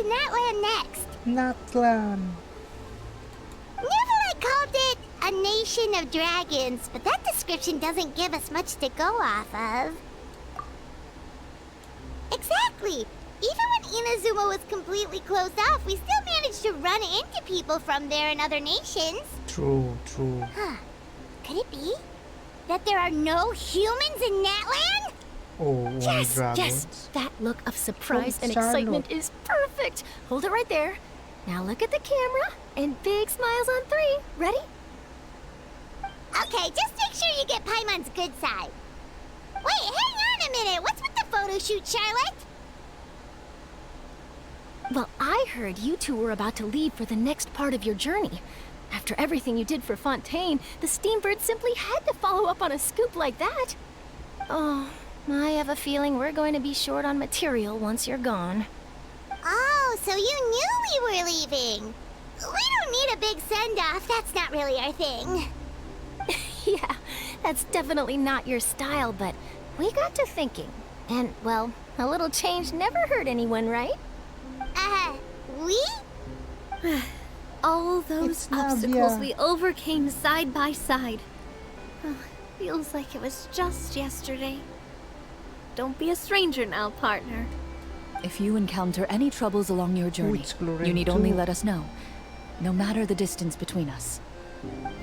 Natlan next? Natlan. Neverland called it a nation of dragons, but that description doesn't give us much to go off of. Exactly! Even when Inazuma was completely closed off, we still managed to run into people from there in other nations. True, true. Huh. Could it be that there are no humans in Natlan? Oh, only Yes, dragons. yes. That look of surprise and Charlotte. excitement is perfect. Hold it right there. Now look at the camera and big smiles on 3. Ready? Okay, just make sure you get Paimon's good side. Wait, hang on a minute. What's with the photo shoot, Charlotte? Well, I heard you two were about to leave for the next part of your journey. After everything you did for Fontaine, the Steambird simply had to follow up on a scoop like that. Oh, I have a feeling we're going to be short on material once you're gone. Oh, so you knew we were leaving. We don't need a big send-off. That's not really our thing. Yeah, that's definitely not your style, but we got to thinking. And, well, a little change never hurt anyone, right? We? All those It's obstacles Navia. we overcame side by side. Oh, feels like it was just yesterday. Don't be a stranger now, partner. If you encounter any troubles along your journey, it's Glory you need only too. let us know, no matter the distance between us.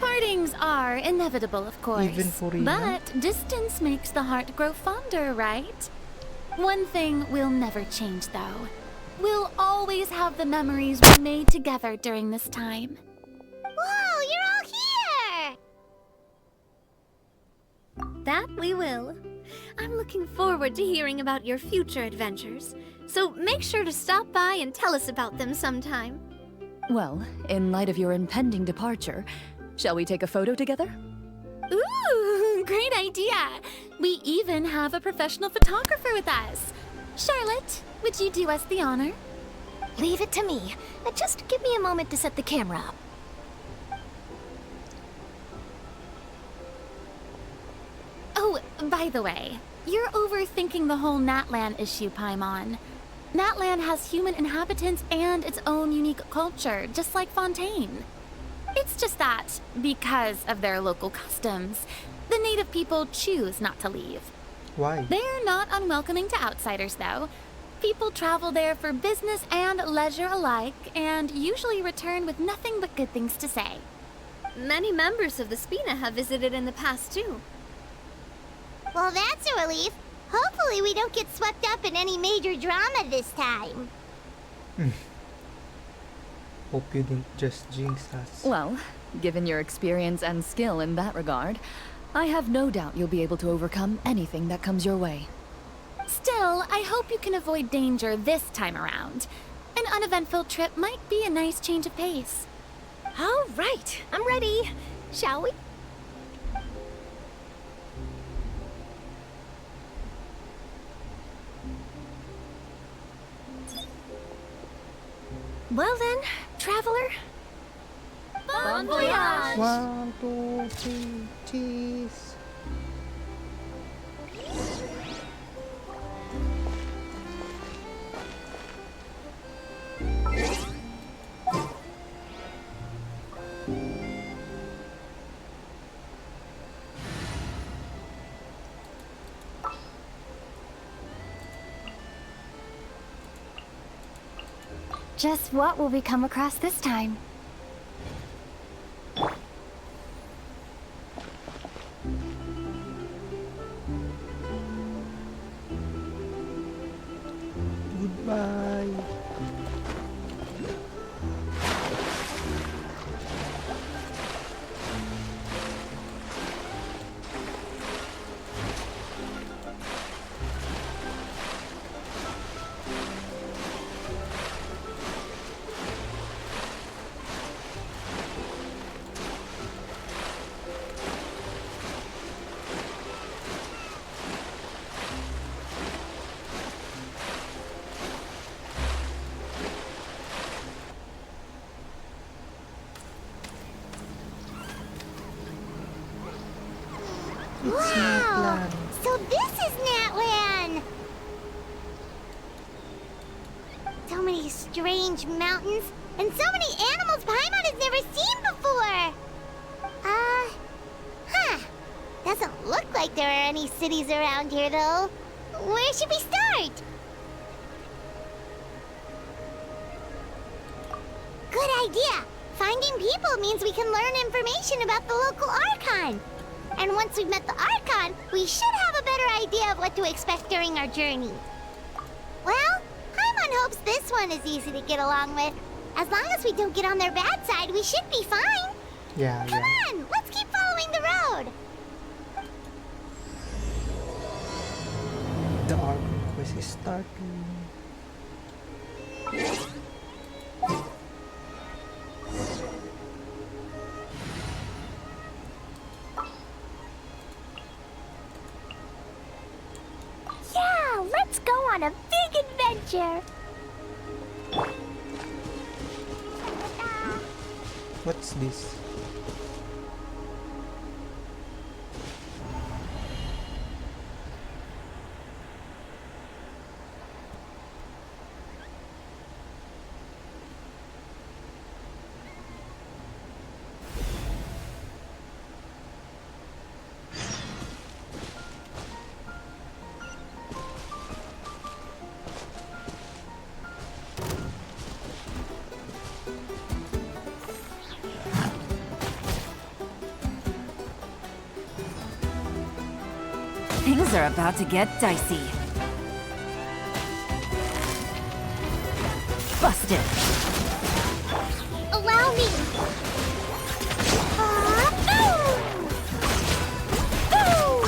Partings are inevitable, of course. Even for Rina? But distance makes the heart grow fonder, right? One thing will never change, though. We'll always have the memories we made together during this time. Whoa, you're all here! That we will. I'm looking forward to hearing about your future adventures. So make sure to stop by and tell us about them sometime. Well, in light of your impending departure, shall we take a photo together? Ooh, great idea! We even have a professional photographer with us. Charlotte, would you do us the honor? Leave it to me. Just give me a moment to set the camera up. Oh, by the way, you're overthinking the whole Natlan issue, Paimon. Natlan has human inhabitants and its own unique culture, just like Fontaine. It's just that, because of their local customs, the native people choose not to leave. Why? They're not unwelcoming to outsiders, though. People travel there for business and leisure alike, and usually return with nothing but good things to say. Many members of the Spina have visited in the past, too. Well, that's a relief. Hopefully we don't get swept up in any major drama this time. Hope you didn't just jinx us. Well, given your experience and skill in that regard, I have no doubt you'll be able to overcome anything that comes your way. Still, I hope you can avoid danger this time around. An uneventful trip might be a nice change of pace. All right, I'm ready. Shall we? Well then, traveler. Bon voyage! 1, 2, 3, cheese. Just what will we come across this time? Goodbye. It's Wow! Natlan. So this is Natlan! So many strange mountains, and so many animals Paimon has never seen before! Huh. Doesn't look like there are any cities around here, though. Where should we start? Good idea! Finding people means we can learn information about the local Archon. And once we've met the Archon, we should have a better idea of what to expect during our journey. Well, Paimon hopes this one is easy to get along with. As long as we don't get on their bad side, we should be fine. Yeah, Come yeah. on, let's keep following the road. The Archon quest is starting. Yeah, let's go on a big adventure. What's this? Things are about to get dicey. Busted. Allow me. Boom! Boom!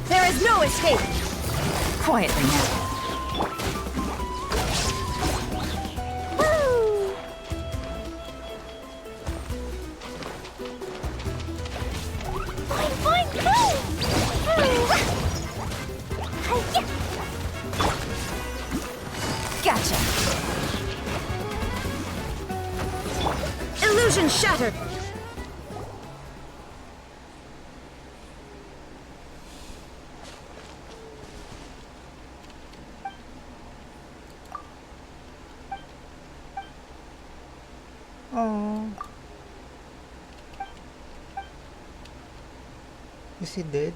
There is no escape. Quietly now. Gotcha. Illusion shattered. Oh. Is he dead?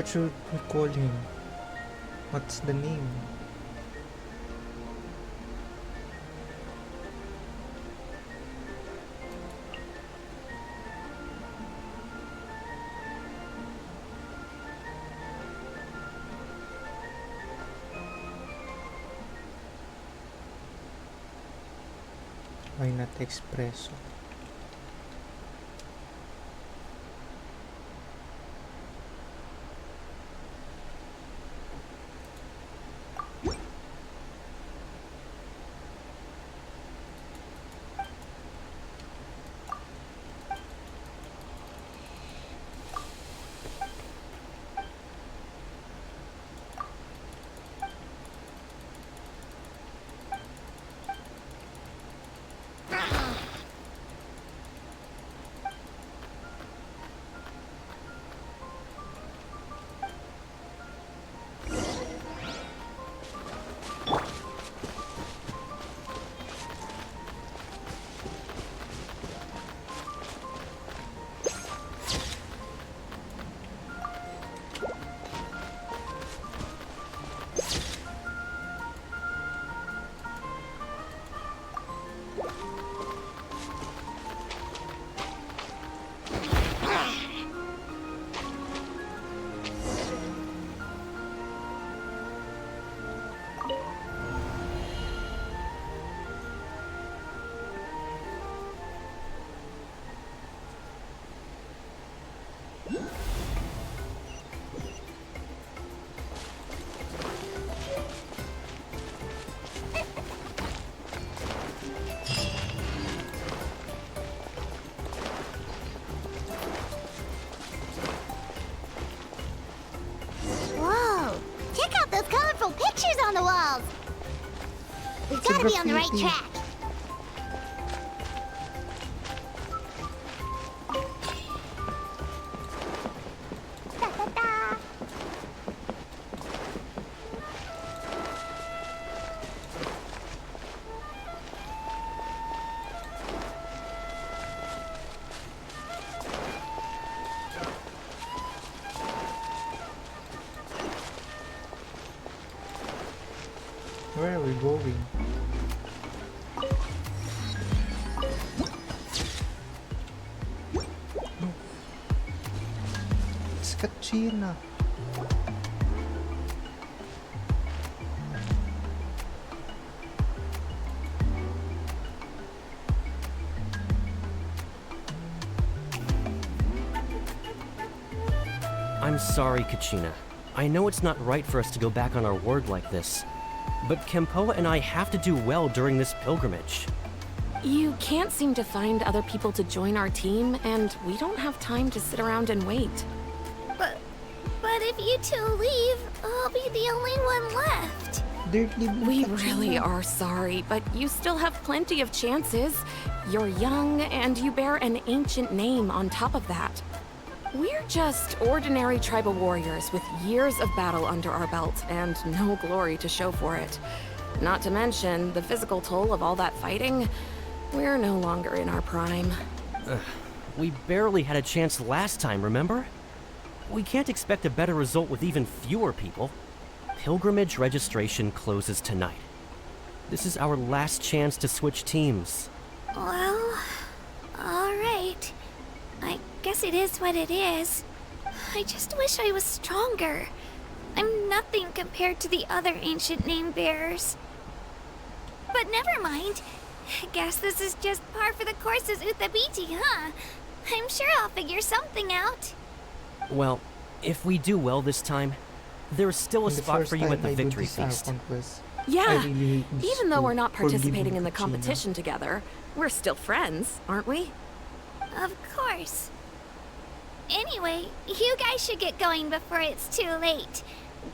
What should we call him? What's the name? Why not Espresso? Whoa! Check out those colorful pictures on the walls! We've It's a gotta be on the right graffiti. track. Da, da, da. Where are we going? No. It's Kachina. I'm sorry, Kachina. I know it's not right for us to go back on our word like this, but Kempoa and I have to do well during this pilgrimage. You can't seem to find other people to join our team, and we don't have time to sit around and wait. But if you two leave, I'll be the only one left. They're leaving We Kachina. really are sorry, but you still have plenty of chances. You're young, and you bear an ancient name on top of that. We're just ordinary tribal warriors with years of battle under our belt and no glory to show for it. Not to mention the physical toll of all that fighting. We're no longer in our prime. We barely had a chance last time, remember? We can't expect a better result with even fewer people. Pilgrimage registration closes tonight. This is our last chance to switch teams. Well, alright. I guess it is what it is. I just wish I was stronger. I'm nothing compared to the other ancient name bearers. But never mind. Guess this is just par for the course as Uthabiti, huh? I'm sure I'll figure something out. Well, if we do well this time, there's still a And the spot first for you time at the I do victory this feast. Archon quest, I Yeah, really hate this even though we're not for giving participating in the Kachina. competition together, we're still friends, aren't we? Of course. Anyway, you guys should get going before it's too late.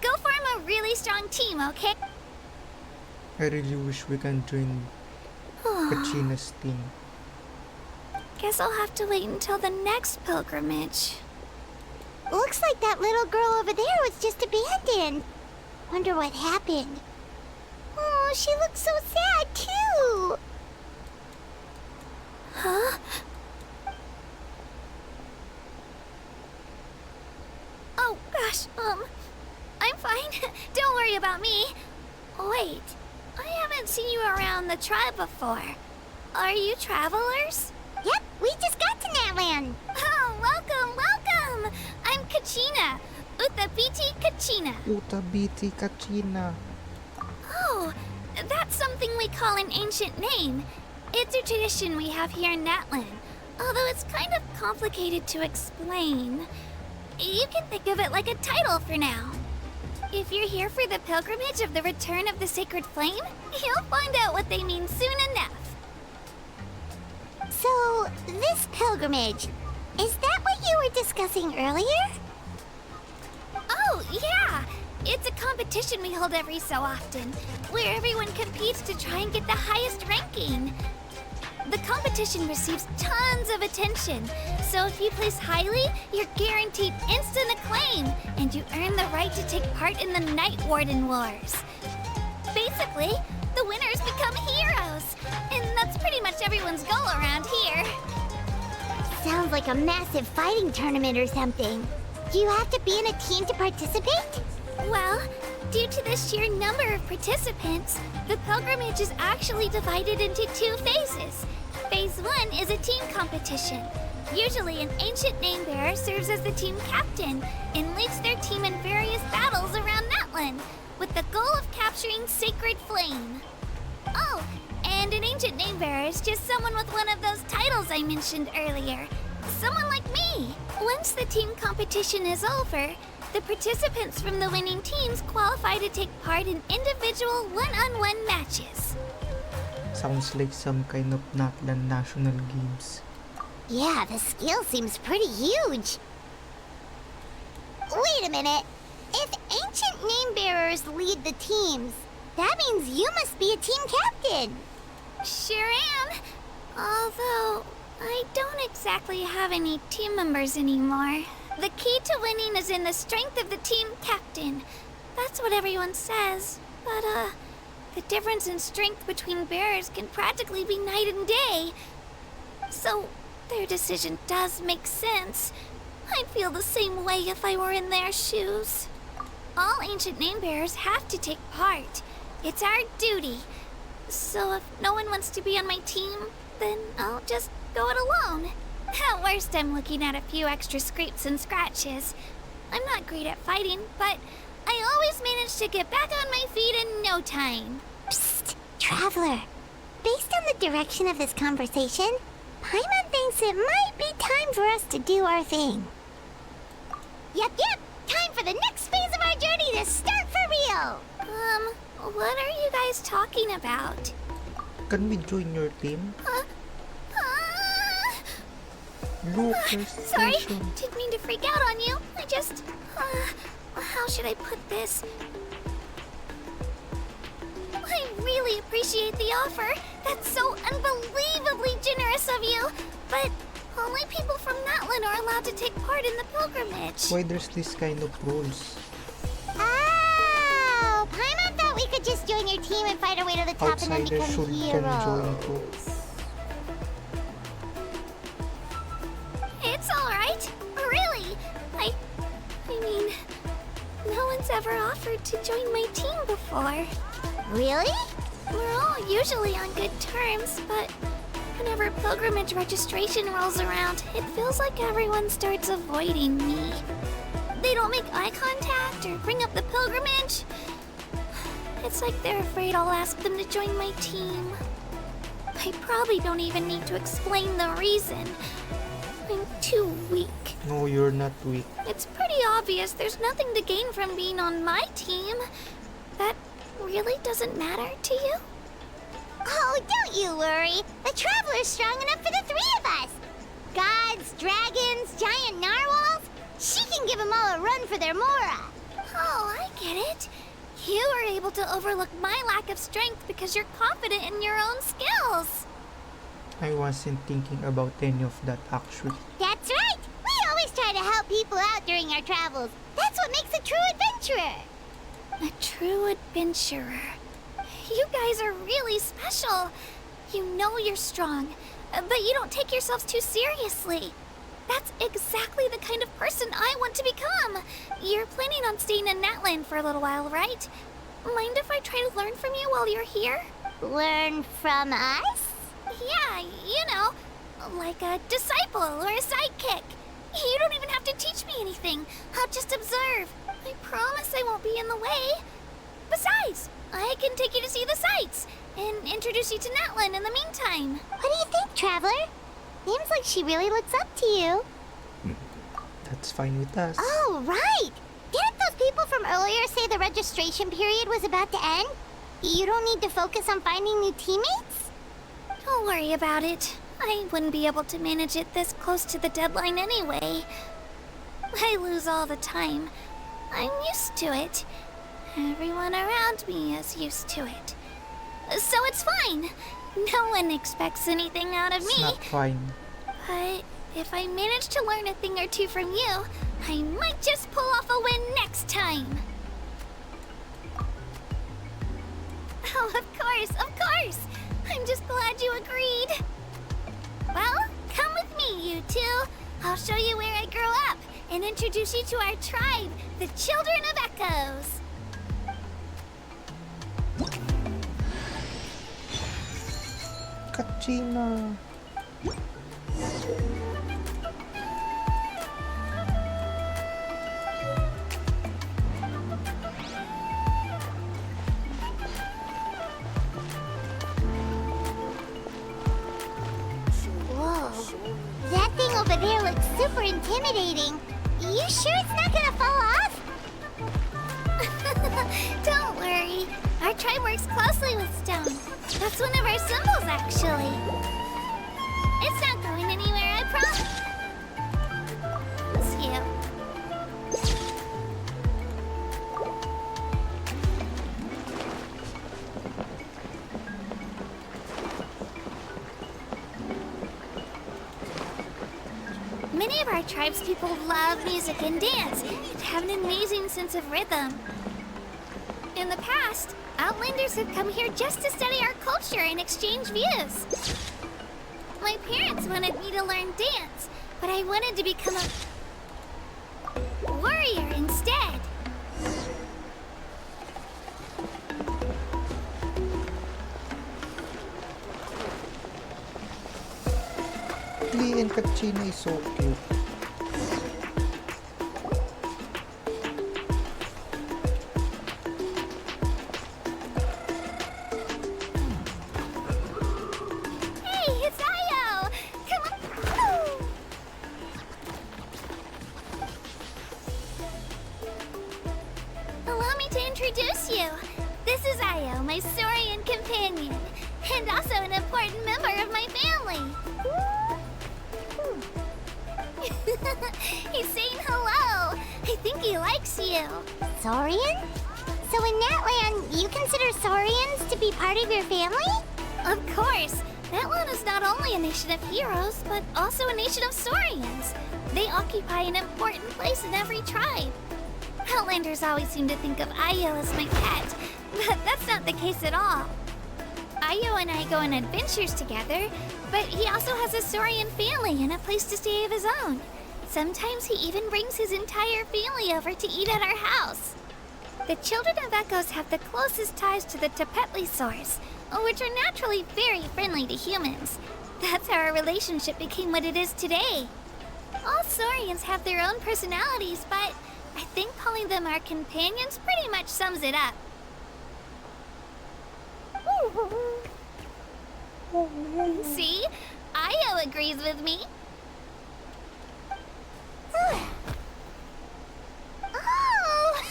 Go form a really strong team, okay? I really wish we can join Kachina's team. Guess I'll have to wait until the next pilgrimage. Looks like that little girl over there was just abandoned. Wonder what happened. Oh, she looks so sad too. Huh? Oh gosh, gosh, I'm fine. Don't worry about me. Wait, I haven't seen you around the tribe before. Are you travelers? Yep, we just got to Natlan. Oh, welcome, welcome. I'm Kachina. Utabiti Kachina. Utabiti Kachina. Oh, that's something we call an ancient name. It's a tradition we have here in Natlan, although it's kind of complicated to explain. You can think of it like a title for now. If you're here for the pilgrimage of the return of the sacred flame, you'll find out what they mean soon enough. So, this pilgrimage, is that what you were discussing earlier? Oh, yeah! It's a competition we hold every so often, where everyone competes to try and get the highest ranking. The competition receives tons of attention, so if you place highly, you're guaranteed instant acclaim, and you earn the right to take part in the Night Warden Wars. Basically, the winners become heroes, and that's pretty much everyone's goal around here. Sounds like a massive fighting tournament or something. Do you have to be in a team to participate? Well, due to the sheer number of participants, the pilgrimage is actually divided into 2 phases. Phase 1 is a team competition. Usually an ancient name-bearer serves as the team captain and leads their team in various battles around Natlan, with the goal of capturing Sacred Flame. Oh, and an ancient name-bearer is just someone with one of those titles I mentioned earlier. Someone like me. Once the team competition is over, the participants from the winning teams qualify to take part in individual one-on-one matches. Sounds like some kind of Natlan National Games. Yeah, the scale seems pretty huge. Wait a minute. If ancient name-bearers lead the teams, that means you must be a team captain. Sure am. Although, I don't exactly have any team members anymore. The key to winning is in the strength of the team captain. That's what everyone says. But, the difference in strength between bearers can practically be night and day. So, their decision does make sense. I'd feel the same way if I were in their shoes. All ancient name-bearers have to take part. It's our duty. So if no one wants to be on my team, then I'll just go it alone. At worst, I'm looking at a few extra scrapes and scratches. I'm not great at fighting, but I always manage to get back on my feet in no time. Psst, Traveler. Based on the direction of this conversation, Paimon thinks it might be time for us to do our thing. Yep. Time for the next phase of our journey to start for real. What are you guys talking about? Can we join your team? Look, there's Sorry, station. didn't mean to freak out on you. I just... how should I put this? I really appreciate the offer. That's so unbelievably generous of you. But only people from Natlan are allowed to take part in the pilgrimage. Why there's this kind of rules? Oh, Paimon thought we could just join your team and fight our way to the top and then Outsiders become should can join heroes. too. It's alright. Really. I mean, no one's ever offered to join my team before. Really? We're all usually on good terms, but whenever pilgrimage registration rolls around, it feels like everyone starts avoiding me. They don't make eye contact or bring up the pilgrimage. It's like they're afraid I'll ask them to join my team. I probably don't even need to explain the reason. I'm too weak. No, you're not weak. It's pretty obvious there's nothing to gain from being on my team. That really doesn't matter to you? Oh, don't you worry. The Traveler's strong enough for the 3 of us. Gods, dragons, giant narwhals. She can give them all a run for their Mora. Oh, I get it. You are able to overlook my lack of strength because you're confident in your own skills. I wasn't thinking about any of that actually. That's right. We always try to help people out during our travels. That's what makes a true adventurer. A true adventurer. You guys are really special. You know you're strong, but you don't take yourselves too seriously. That's exactly the kind of person I want to become. You're planning on staying in Natlan for a little while, right? Mind if I try to learn from you while you're here? Learn from us? Yeah, you know, like a disciple or a sidekick. You don't even have to teach me anything. I'll just observe. I promise I won't be in the way. Besides, I can take you to see the sights and introduce you to Natlan in the meantime. What do you think, Traveler? Seems like she really looks up to you. That's fine with us. Oh, right! Didn't those people from earlier say the registration period was about to end? You don't need to focus on finding new teammates? Don't worry about it. I wouldn't be able to manage it this close to the deadline anyway. I lose all the time. I'm used to it. Everyone around me is used to it. So it's fine. No one expects anything out of It's me. not fine. But if I manage to learn a thing or two from you, I might just pull off a win next time. Oh, of course. I'm just glad you agreed. Well, come with me, you two. I'll show you where I grew up and introduce you to our tribe, the Children of Echoes. Kachina. Whoa. That thing over there looks super intimidating. You sure it's not gonna fall off? Don't worry. Our tribe works closely with stone. That's one of our symbols, actually. It's not going anywhere, I promise. It's you. Many of our tribe's people love music and dance and have an amazing sense of rhythm. In the past, Outlanders have come here just to study our culture and exchange views. My parents wanted me to learn dance, but I wanted to become a warrior instead. Lee and Kachina is so cute. Hey, it's Io! Come on! Allow me to introduce you. This is Io, my Saurian companion, and also an important member of my family. He's saying hello. I think he likes you. Saurian? So in Natlan, you consider Saurians to be part of your family? Of course. Natlan is not only a nation of heroes, but also a nation of Saurians. They occupy an important place in every tribe. Outlanders always seem to think of Io as my pet, but that's not the case at all. Io and I go on adventures together, but he also has a Saurian family and a place to stay of his own. Sometimes he even brings his entire family over to eat at our house. The Children of Echoes have the closest ties to the Tepetli source, which are naturally very friendly to humans. That's how our relationship became what it is today. All Saurians have their own personalities, but I think calling them our companions pretty much sums it up. See? Io agrees with me. Oh!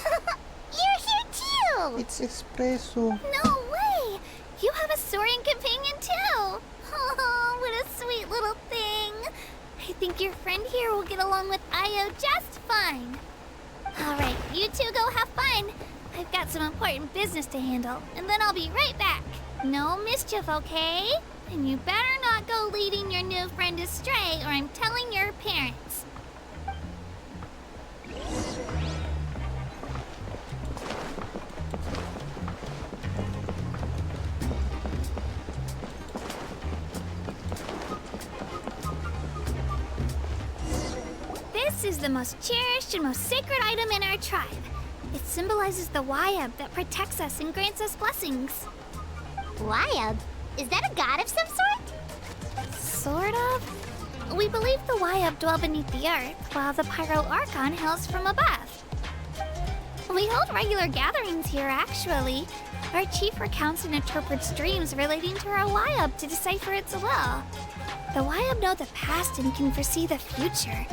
You're here too! It's espresso. No way! You have a Saurian companion too! Oh, what a sweet little thing! I think your friend here will get along with Io just fine. Alright, you two go have fun. I've got some important business to handle, and then I'll be right back. No mischief, okay? And you better not go leading your new friend astray, or I'm telling your parents. is the most cherished and most sacred item in our tribe. It symbolizes the Wayab that protects us and grants us blessings. Wayab? Is that a god of some sort? Sort of. We believe the Wayab dwell beneath the earth, while the Pyro Archon hails from above. We hold regular gatherings here, actually. Our chief recounts and interprets dreams relating to our Wayab to decipher its will. The Wayab know the past and can foresee the future.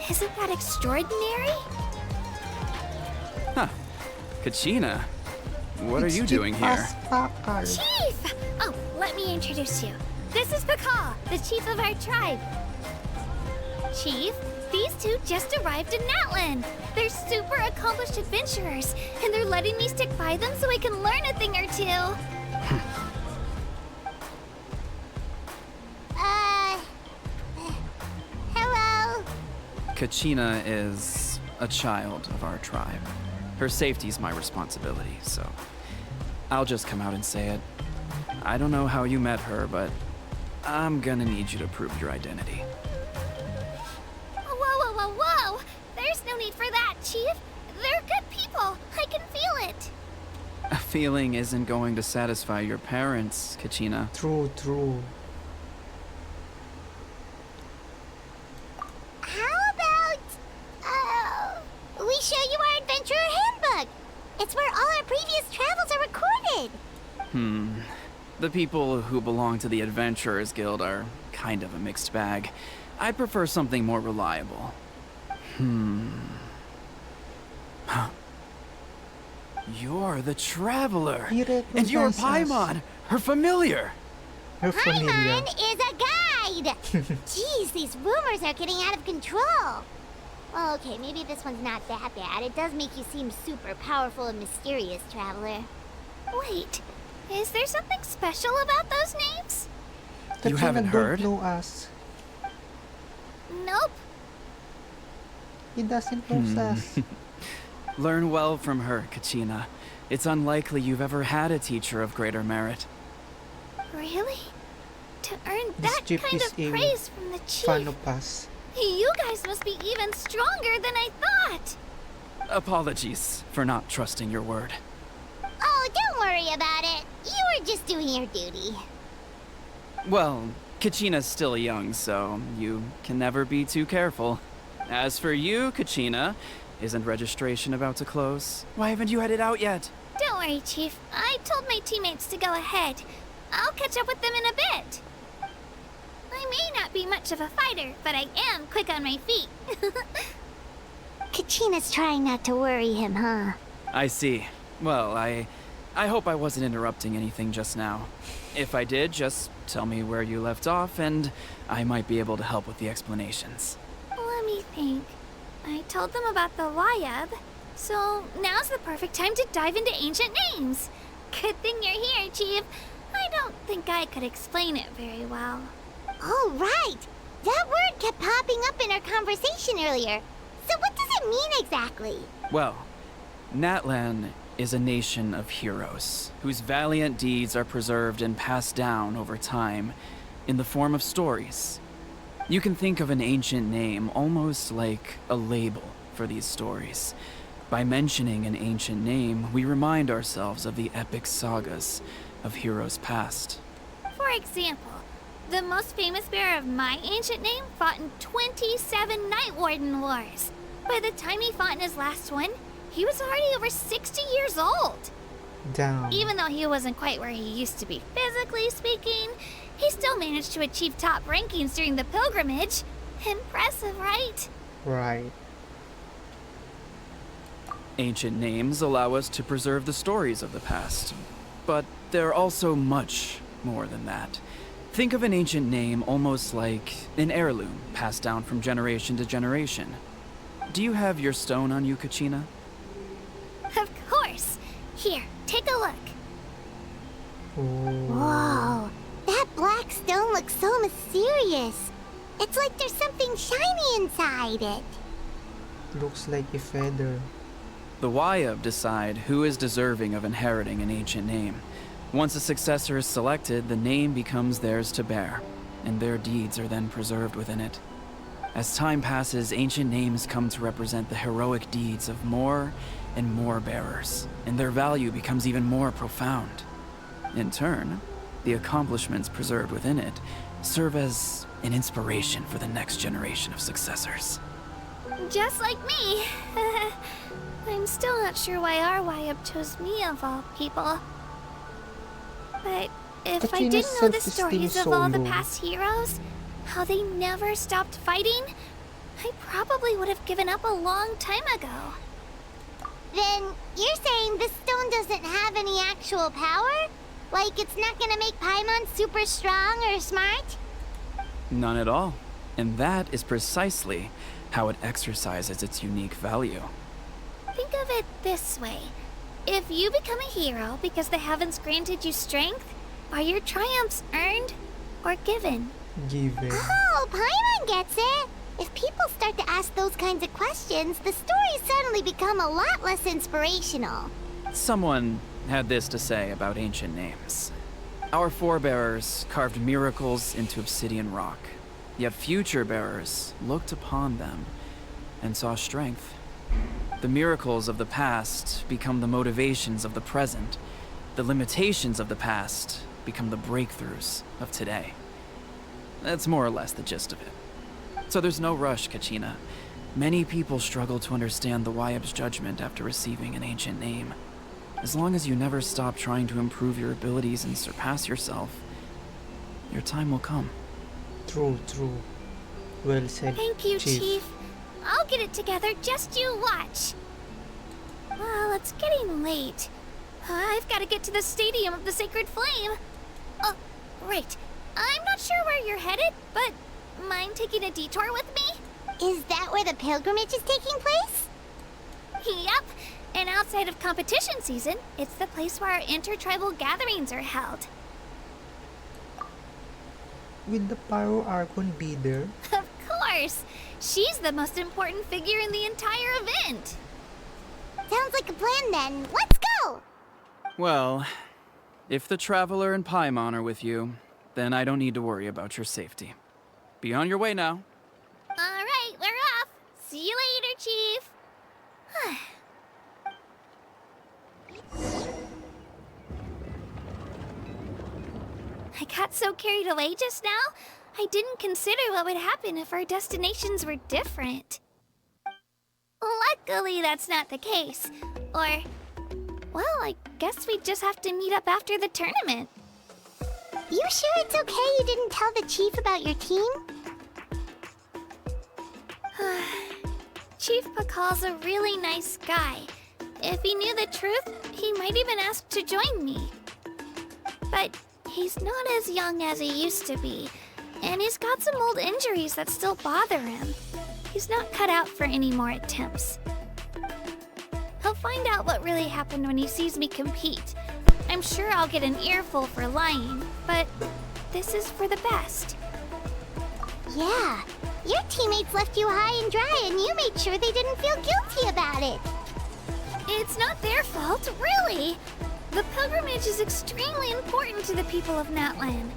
Isn't that extraordinary? Huh. Kachina, what are you doing here? Chief! Oh, let me introduce you. This is Pakal, the chief of our tribe. Chief, these two just arrived in Natlan. They're super accomplished adventurers, and they're letting me stick by them so I can learn a thing or two. Hello? Kachina is a child of our tribe. Her safety's my responsibility, so I'll just come out and say it. I don't know how you met her, but I'm gonna need you to prove your identity. Whoa! There's no need for that, Chief. They're good people. I can feel it. A feeling isn't going to satisfy your parents, Kachina. True. How about, we show you our adventurer handbook? It's where all our previous travels are recorded. The people who belong to the Adventurers Guild are kind of a mixed bag. I prefer something more reliable. You're the Traveler. He And you're recognizes us. Paimon, her familiar. Her familiar. Paimon is a guide! Jeez, these rumors are getting out of control. Well, okay, maybe this one's not that bad. It does make you seem super powerful and mysterious, Traveler. Wait, is there something special about those names? The You haven't Kachina heard? Don't know us. Nope. He doesn't know us. Learn well from her, Kachina. It's unlikely you've ever had a teacher of greater merit. Really? To earn This that chief kind is of a praise from the Fan chief, of us. you guys must be even stronger than I thought. Apologies for not trusting your word. Oh, don't worry about it. You were just doing your duty. Well, Kachina's still young, so you can never be too careful. As for you, Kachina, isn't registration about to close? Why haven't you headed out yet? Don't worry, Chief. I told my teammates to go ahead. I'll catch up with them in a bit. I may not be much of a fighter, but I am quick on my feet. Kachina's trying not to worry him, huh? I see. Well, I hope I wasn't interrupting anything just now. If I did, just tell me where you left off, and I might be able to help with the explanations. Let me think. I told them about the Wayab, so now's the perfect time to dive into ancient names. Good thing you're here, Chief. I don't think I could explain it very well. Oh, right! That word kept popping up in our conversation earlier. So what does it mean exactly? Well, Natlan is a nation of heroes, whose valiant deeds are preserved and passed down over time in the form of stories. You can think of an ancient name almost like a label for these stories. By mentioning an ancient name, we remind ourselves of the epic sagas of heroes past. For example, the most famous bearer of my ancient name fought in 27 Night Warden wars. By the time he fought in his last one, he was already over 60 years old. Damn. Even though he wasn't quite where he used to be physically speaking, he still managed to achieve top rankings during the pilgrimage. Impressive, right? Right. Ancient names allow us to preserve the stories of the past, but they're also much more than that. Think of an ancient name almost like an heirloom passed down from generation to generation. Do you have your stone on you, Kachina? Of course. Here, take a look. Whoa, that black stone looks so mysterious. It's like there's something shiny inside it. Looks like a feather. The Wayab decide who is deserving of inheriting an ancient name. Once a successor is selected, the name becomes theirs to bear, and their deeds are then preserved within it. As time passes, ancient names come to represent the heroic deeds of more and more bearers, and their value becomes even more profound. In turn, the accomplishments preserved within it serve as an inspiration for the next generation of successors. Just like me. I'm still not sure why our YUB chose me of all people. But if I did know the stories of all the past heroes, how they never stopped fighting, I probably would have given up a long time ago. Then you're saying this stone doesn't have any actual power? Like it's not gonna make Paimon super strong or smart? None at all. And that is precisely how it exercises its unique value. Think of it this way. If you become a hero because the heavens granted you strength, are your triumphs earned or given? Given. Oh, Paimon gets it! If people start to ask those kinds of questions, the stories suddenly become a lot less inspirational. Someone had this to say about ancient names. Our forebears carved miracles into obsidian rock, yet future bearers looked upon them and saw strength. The miracles of the past become the motivations of the present. The limitations of the past become the breakthroughs of today. That's more or less the gist of it. So there's no rush, Kachina. Many people struggle to understand the YUB's judgment after receiving an ancient name. As long as you never stop trying to improve your abilities and surpass yourself, your time will come. True, true. Well said. Thank you, Chief. I'll get it together, just you watch. Well, it's getting late. I've got to get to the Stadium of the Sacred Flame. Oh, right. I'm not sure where you're headed, but mind taking a detour with me? Is that where the pilgrimage is taking place? Yep. And outside of competition season, it's the place where our intertribal gatherings are held. Will the Pyro Archon be there? Of course! She's the most important figure in the entire event! Sounds like a plan then. Let's go! Well, if the Traveler and Paimon are with you, then I don't need to worry about your safety. Be on your way now. Alright, we're off! See you later, Chief! I got so carried away just now, I didn't consider what would happen if our destinations were different. Luckily, that's not the case. Or, well, I guess we just have to meet up after the tournament. You sure it's okay you didn't tell the chief about your team? Chief Pakal's a really nice guy. If he knew the truth, he might even ask to join me. But he's not as young as he used to be, and he's got some old injuries that still bother him. He's not cut out for any more attempts. He'll find out what really happened when he sees me compete. I'm sure I'll get an earful for lying, but this is for the best. Yeah, your teammates left you high and dry and you made sure they didn't feel guilty about it. It's not their fault, really. The pilgrimage is extremely important to the people of Natlan.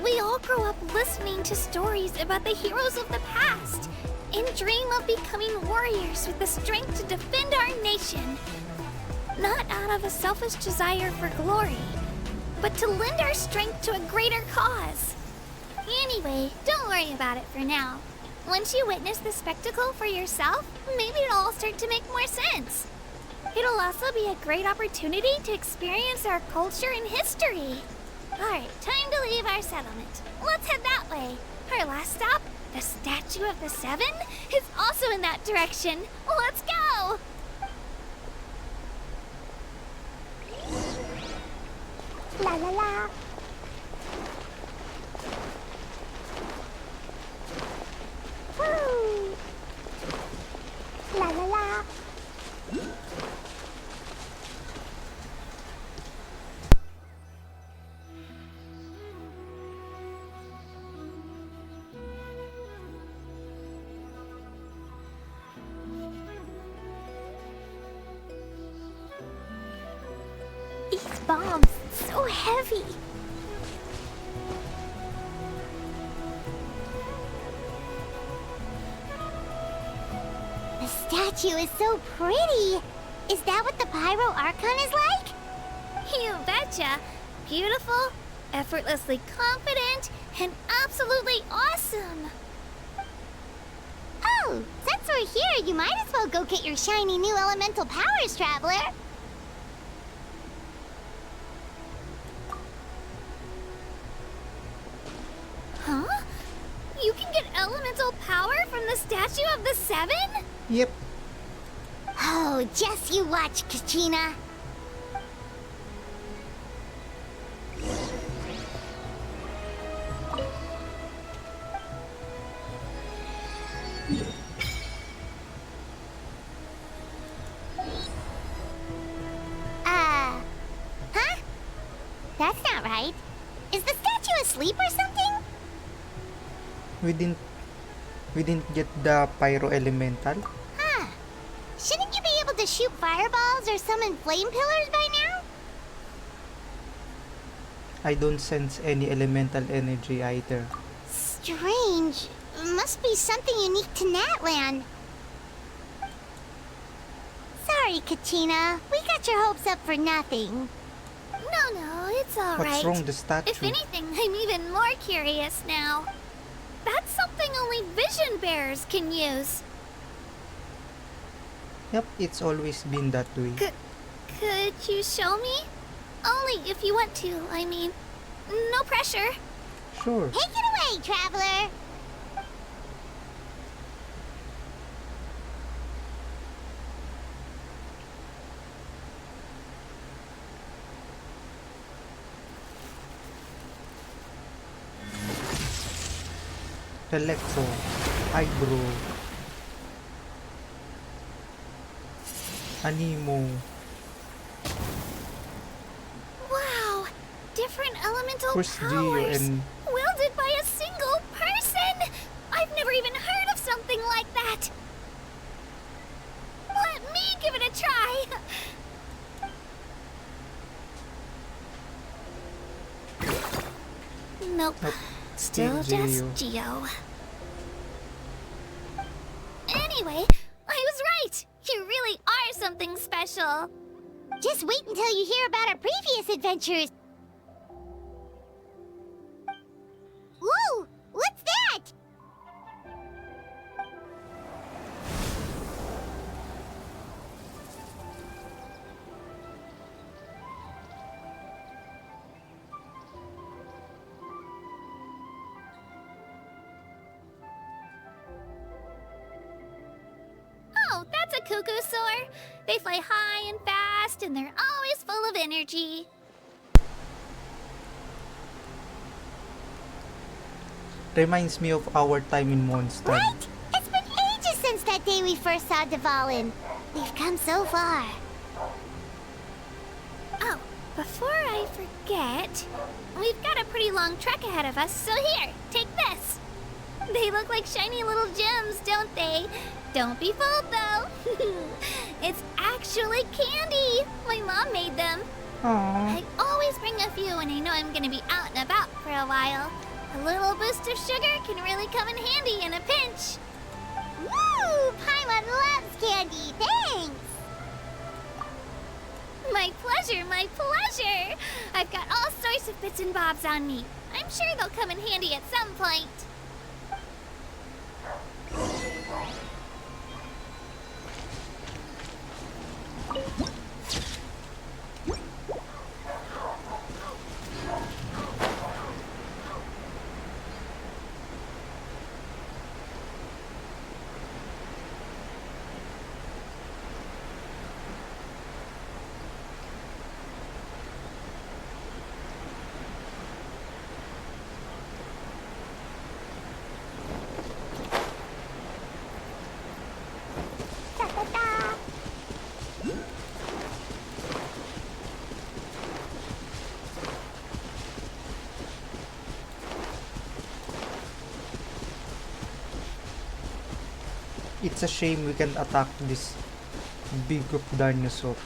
We all grow up listening to stories about the heroes of the past and dream of becoming warriors with the strength to defend our nation. Not out of a selfish desire for glory, but to lend our strength to a greater cause. Anyway, don't worry about it for now. Once you witness the spectacle for yourself, maybe it'll all start to make more sense. It'll also be a great opportunity to experience our culture and history. Alright, time to leave our settlement. Let's head that way. Our last stop, the Statue of the Seven, is also in that direction. Let's go! La la la. Woo! La la la. These bombs, so heavy. statue is so pretty. Is that what the Pyro Archon is like? You betcha. Beautiful, effortlessly confident, and absolutely awesome. Oh, since we're here, you might as well go get your shiny new elemental powers, Traveler. Huh? You can get elemental power from the Statue of the Seven? Yep. Oh, just you watch, Kachina. Huh? That's not right. Is the statue asleep or something? We didn't get the pyro elemental. Huh. Shouldn't you be able to shoot fireballs or summon flame pillars by now? I don't sense any elemental energy either. Strange. Must be something unique to Natlan. Sorry, Kachina. We got your hopes up for nothing. No, it's all right. What's wrong with the statue? If anything, I'm even more curious now. That's something only vision bearers can use. Yep, it's always been that way. Could you show me? Only if you want to, I mean. No pressure. Sure. Take it away, Traveler. Electro, Hydro, Anemo. Wow! Different elemental Where's Geo powers and wielded by a single person! I've never even heard of something like that! Let me give it a try! Nope. Still just Geo. Anyway, I was right! You really are something special! Just wait until you hear about our previous adventures. Whoa! What's that? Oh, that's a cuckoo soar. They fly high and fast, and they're always full of energy. Reminds me of our time in Mondstadt. Right? It's been ages since that day we first saw Dvalin. We've come so far. Oh, before I forget, we've got a pretty long trek ahead of us, so here, take this. They look like shiny little gems, don't they? Don't be fooled, though. It's actually candy. My mom made them. Aww. I always bring a few when I know I'm gonna be out and about for a while. A little boost of sugar can really come in handy in a pinch. Woo! Paimon loves candy. Thanks. My pleasure, my pleasure. I've got all sorts of bits and bobs on me. I'm sure they'll come in handy at some point. Ta-ta-ta. It's a shame we can attack this big of dinosaur.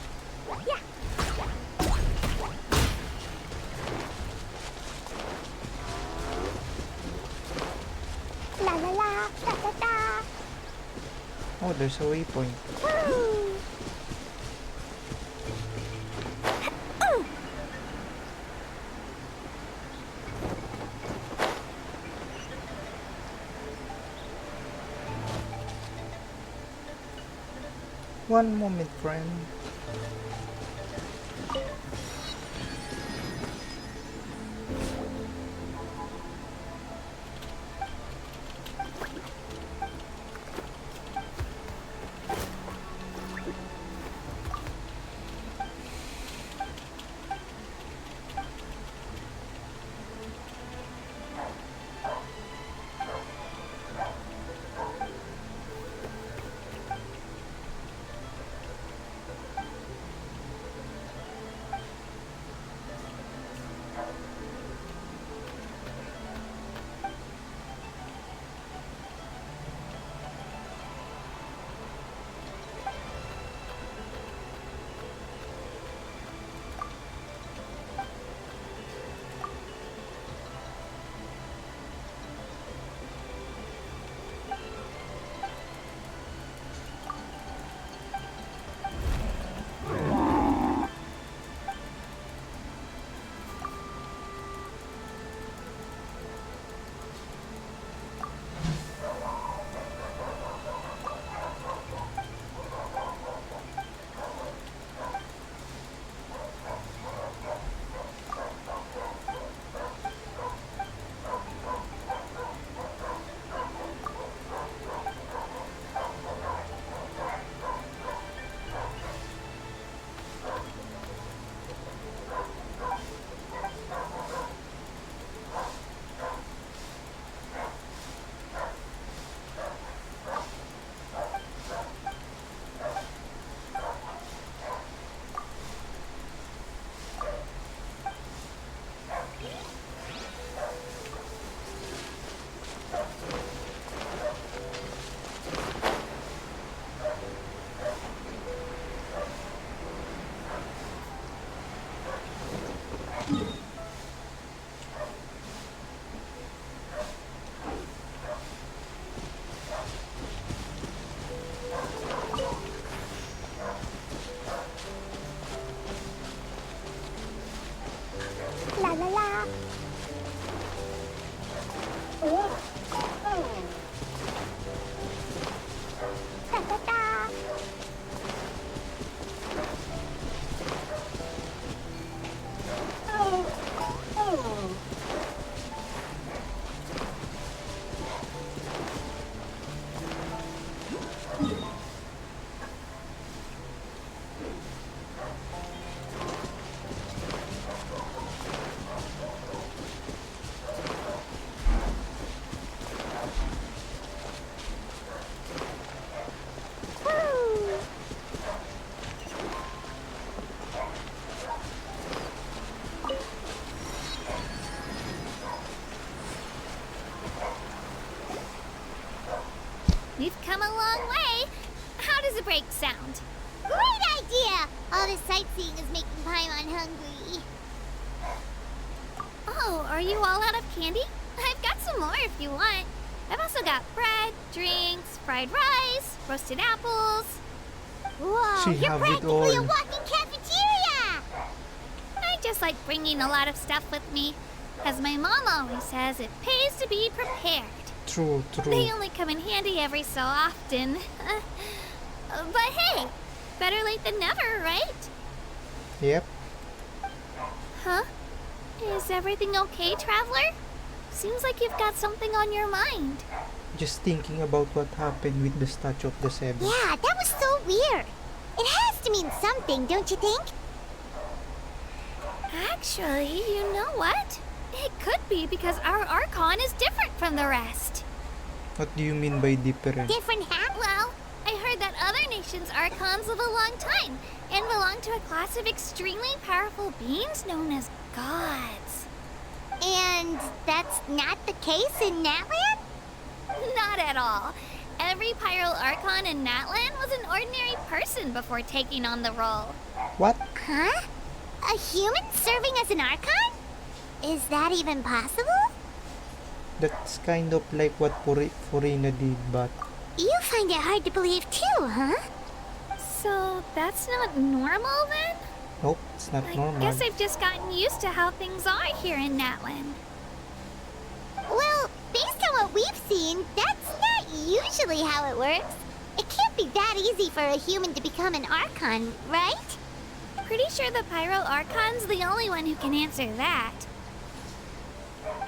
La la la, ta ta ta. Oh, there's a waypoint. One moment, friend. La la la. Da da da. We've come a long way. How does a break sound? Great idea! All this sightseeing is making Paimon hungry. Oh, are you all out of candy? I've got some more if you want. I've also got bread, drinks, fried rice, roasted apples. Whoa, She you're have it practically a all. walking cafeteria! I just like bringing a lot of stuff with me. As my mom always says, it pays to be prepared. True, They true. only come in handy every so often. But hey, better late than never, right? Yep. Huh? Is everything okay, Traveler? Seems like you've got something on your mind. Just thinking about what happened with the statue of the seven. Yeah, that was so weird. It has to mean something, don't you think? Actually, you know what? It could be because our Archon is different from the rest. What do you mean by different? Different hat? Well, I heard that other nations' Archons live a long time and belong to a class of extremely powerful beings known as gods. And that's not the case in Natlan? Not at all. Every Pyro Archon in Natlan was an ordinary person before taking on the role. What? Huh? A human serving as an Archon? Is that even possible? That's kind of like what Furina did, but You find it hard to believe too, huh? So that's not normal then? Nope, it's not I normal. guess I've just gotten used to how things are here in Natlan. Well, based on what we've seen, that's not usually how it works. It can't be that easy for a human to become an Archon, right? Pretty sure the Pyro Archon's the only one who can answer that.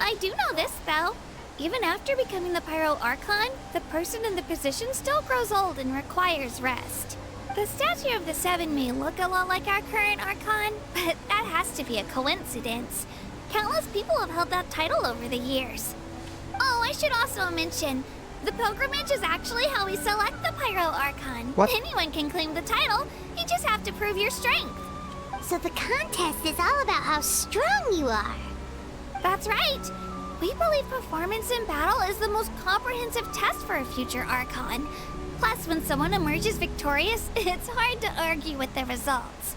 I do know this, though. Even after becoming the Pyro Archon, the person in the position still grows old and requires rest. The statue of the Seven may look a lot like our current Archon, but that has to be a coincidence. Countless people have held that title over the years. Oh, I should also mention, the pilgrimage is actually how we select the Pyro Archon. What? Anyone can claim the title, you just have to prove your strength. So the contest is all about how strong you are. That's right. We believe performance in battle is the most comprehensive test for a future Archon. Plus, when someone emerges victorious, it's hard to argue with the results.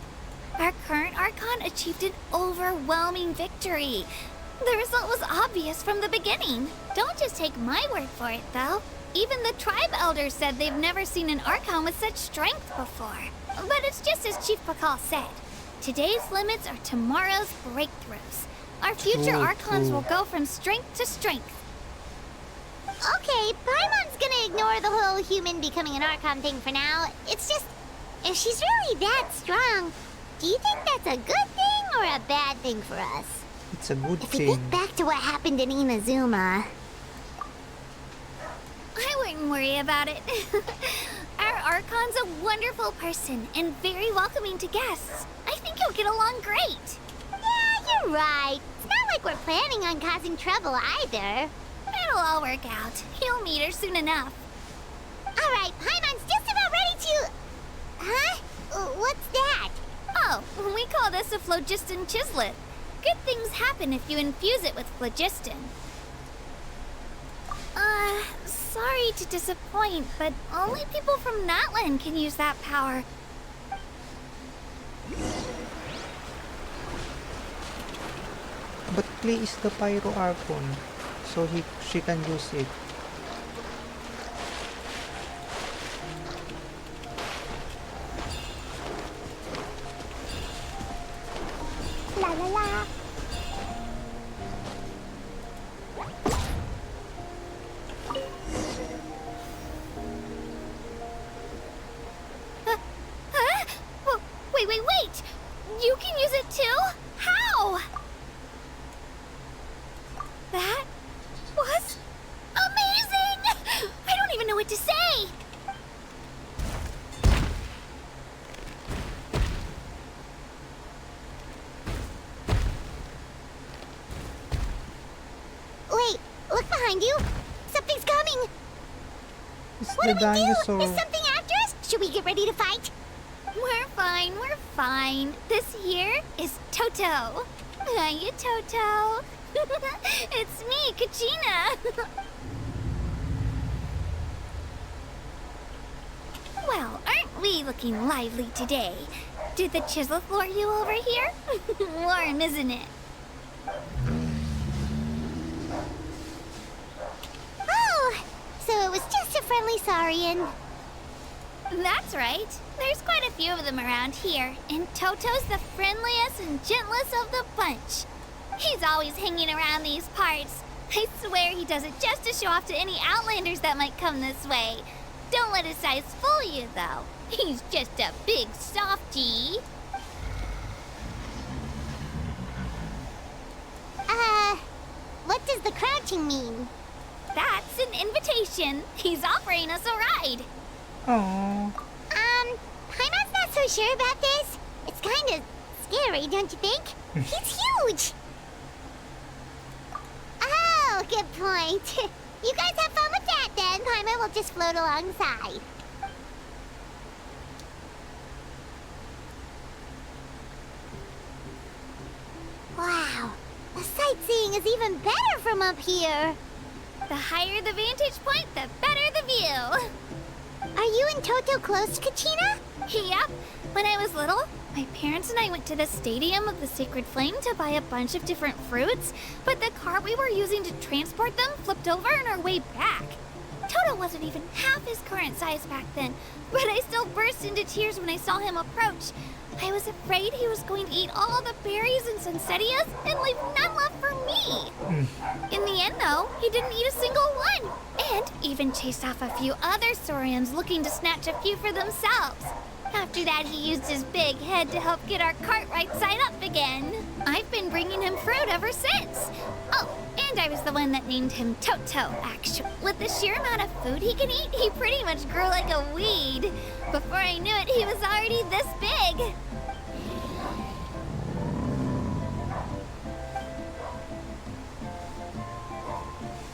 Our current Archon achieved an overwhelming victory. The result was obvious from the beginning. Don't just take my word for it, though. Even the tribe elders said they've never seen an Archon with such strength before. But it's just as Chief Pakal said. Today's limits are tomorrow's breakthroughs. Our future Archons will go from strength to strength. Okay, Paimon's gonna ignore the whole human becoming an Archon thing for now. It's just, if she's really that strong, do you think that's a good thing or a bad thing for us? It's a good If we thing. think back to what happened in Inazuma, I wouldn't worry about it. Our Archon's a wonderful person and very welcoming to guests. I think you'll get along great. yeah, you're right. It's not like we're planning on causing trouble either. It'll all work out. You'll meet her soon enough. All right, Paimon's just about ready to... Huh? What's that? Oh, we call this a phlogiston chislet. Good things happen if you infuse it with phlogiston. Sorry to disappoint, but only people from Natlan can use that power. But Clay is the Pyro Archon, so she can use it. La la la. Wait! You can use it too? How? That was amazing! I don't even know what to say! Wait, look behind you. Something's coming. It's What the do we do? dinosaur. Is something after us? Should we get ready to fight? We're fine. This here is Toto. Hiya, Toto. It's me, Kachina. Well, aren't we looking lively today? Did the chisel lure you over here? Warm, isn't it? Oh, so it was just a friendly saurian. That's right. There's quite a few of them around here, and Toto's the friendliest and gentlest of the bunch. He's always hanging around these parts. I swear he does it just to show off to any outlanders that might come this way. Don't let his size fool you, though. He's just a big softie. What does the crouching mean? That's an invitation. He's offering us a ride. Aww. Paimon's not so sure about this. It's kind of scary, don't you think? He's huge! Oh, good point. You guys have fun with that then. Paimon will just float alongside. Wow, the sightseeing is even better from up here. The higher the vantage point, the better the view. Are you and Toto close, Kachina? Yep. When I was little, my parents and I went to the Stadium of the Sacred Flame to buy a bunch of different fruits, but the cart we were using to transport them flipped over on our way back. Toto wasn't even half his current size back then, but I still burst into tears when I saw him approach. I was afraid he was going to eat all the berries and sunsettias and leave none left for me. In the end, though, he didn't eat a single one, and even chased off a few other saurians looking to snatch a few for themselves. After that, he used his big head to help get our cart right side up again. I've been bringing him fruit ever since. Oh, and I was the one that named him Toto, actually. With the sheer amount of food he can eat, he pretty much grew like a weed. Before I knew it, he was already this big.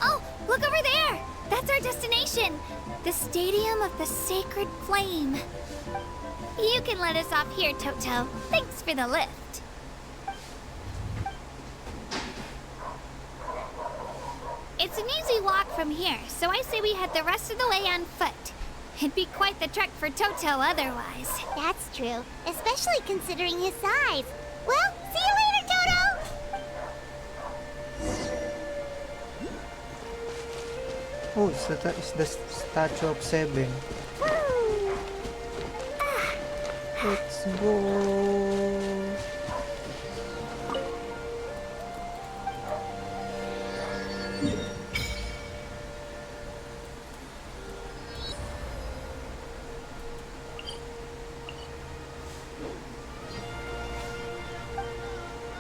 Oh, look over there! That's our destination! The Stadium of the Sacred Flame. You can let us off here, Toto. Thanks for the lift. It's an easy walk from here, so I say we head the rest of the way on foot. It'd be quite the trek for Toto otherwise. That's true, especially considering his size. Well, see you later, Toto! Oh, it's the statue of 7. Let's go.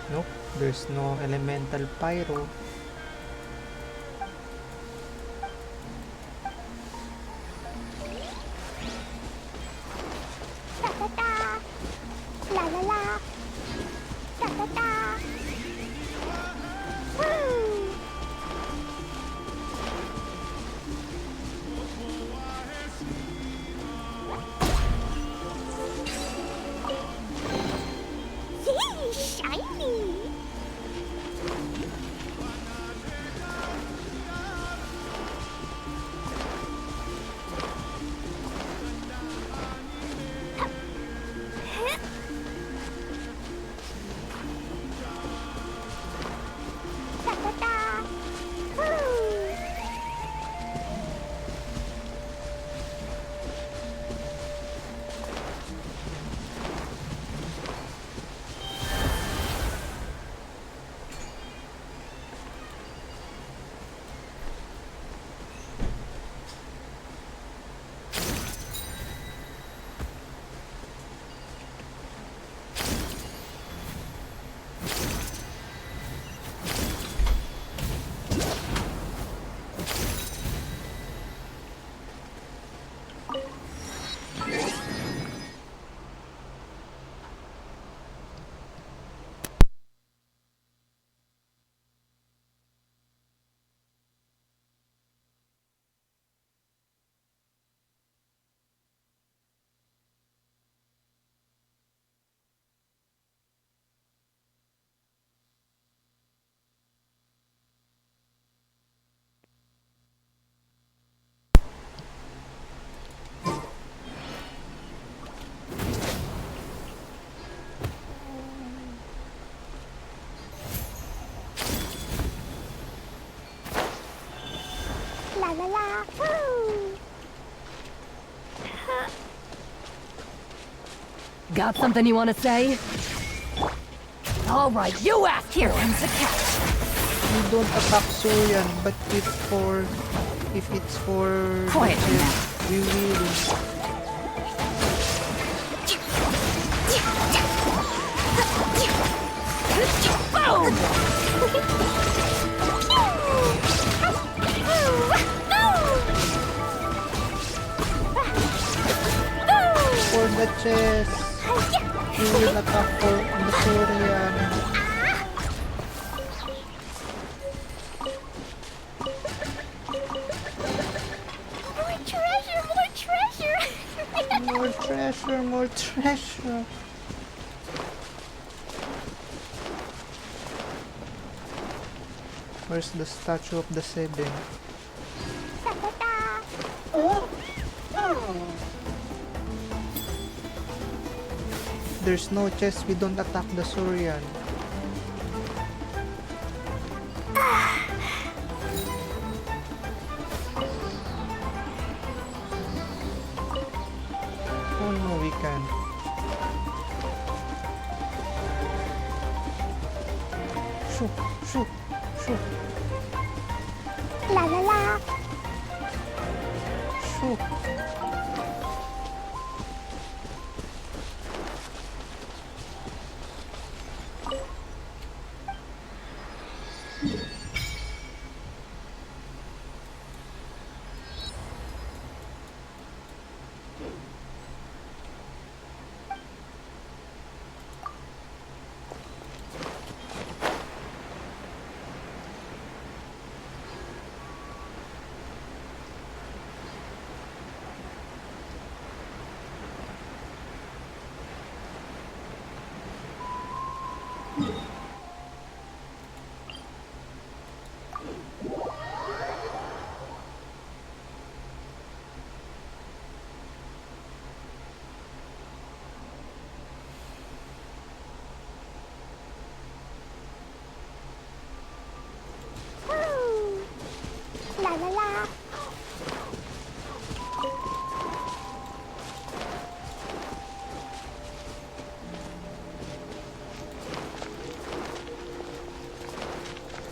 Nope, there's no elemental pyro. Da-da-da. La-la-la. Da-da-da. Woo! See, shiny. Da-da-da. Woo! La-la-la. Woo! Got something you want to say? All right, you ask. Here comes the catch. You don't attack Sorian, but if it's for Quiet witches, now. we will. For the chest, we will attack for the Sorian. More treasure, more treasure! More treasure, more treasure. Where's the statue of the 7? Da-da-da. There's no chest, we don't attack the Sorian. we can. Shoo, shoo, shoo, La la la. shoo. Woo. La la la.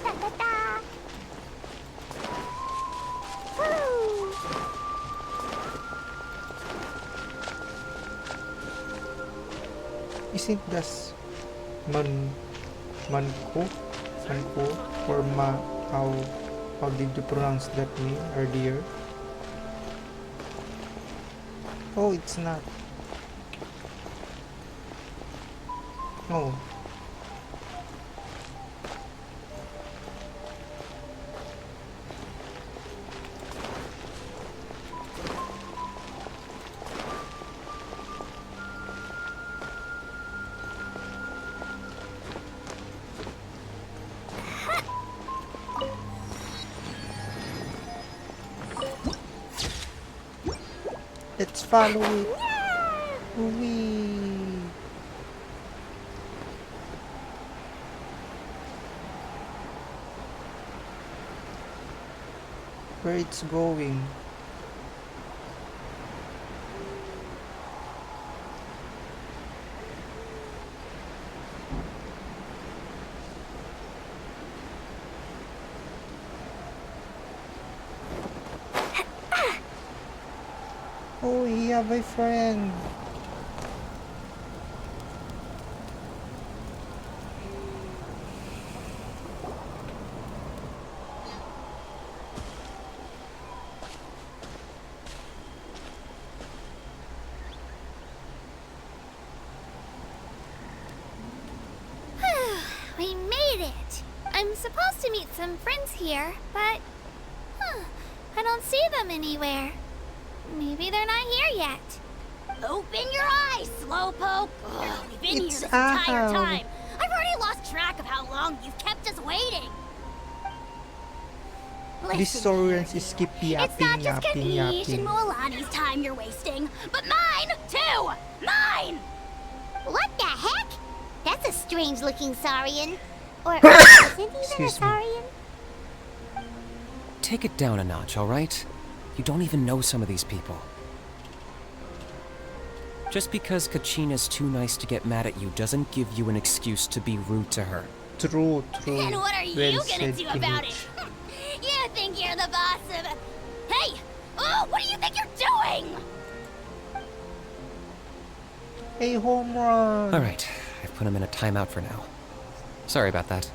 Da da da. Woo. Isn't this Manko? Manko? Or how did you pronounce that name earlier? Oh, it's not. Oh. Let's follow it. Wee. Where it's going? Oh, yeah, my friend. We made it! I'm supposed to meet some friends here, but I don't see them anywhere. Maybe they're not here yet. Open your eyes, Slowpoke. Ugh, we've been It's here this entire Ahab. time. I've already lost track of how long you've kept us waiting. This Saurians is keep It's not yapping, just yapping, Kanish and yapping. Moalani's time you're wasting, but mine too. Mine. What the heck? That's a strange-looking Saurian. Or isn't even a Excuse me. Saurian? Take it down a notch, alright? You don't even know some of these people. Just because Kachina's too nice to get mad at you doesn't give you an excuse to be rude to her. True, true. And what are you Well gonna said, do about it? Kinich. You think you're the boss of... Hey! Oh, what do you think you're doing? Hey, home run. Alright, I've put him in a timeout for now. Sorry about that.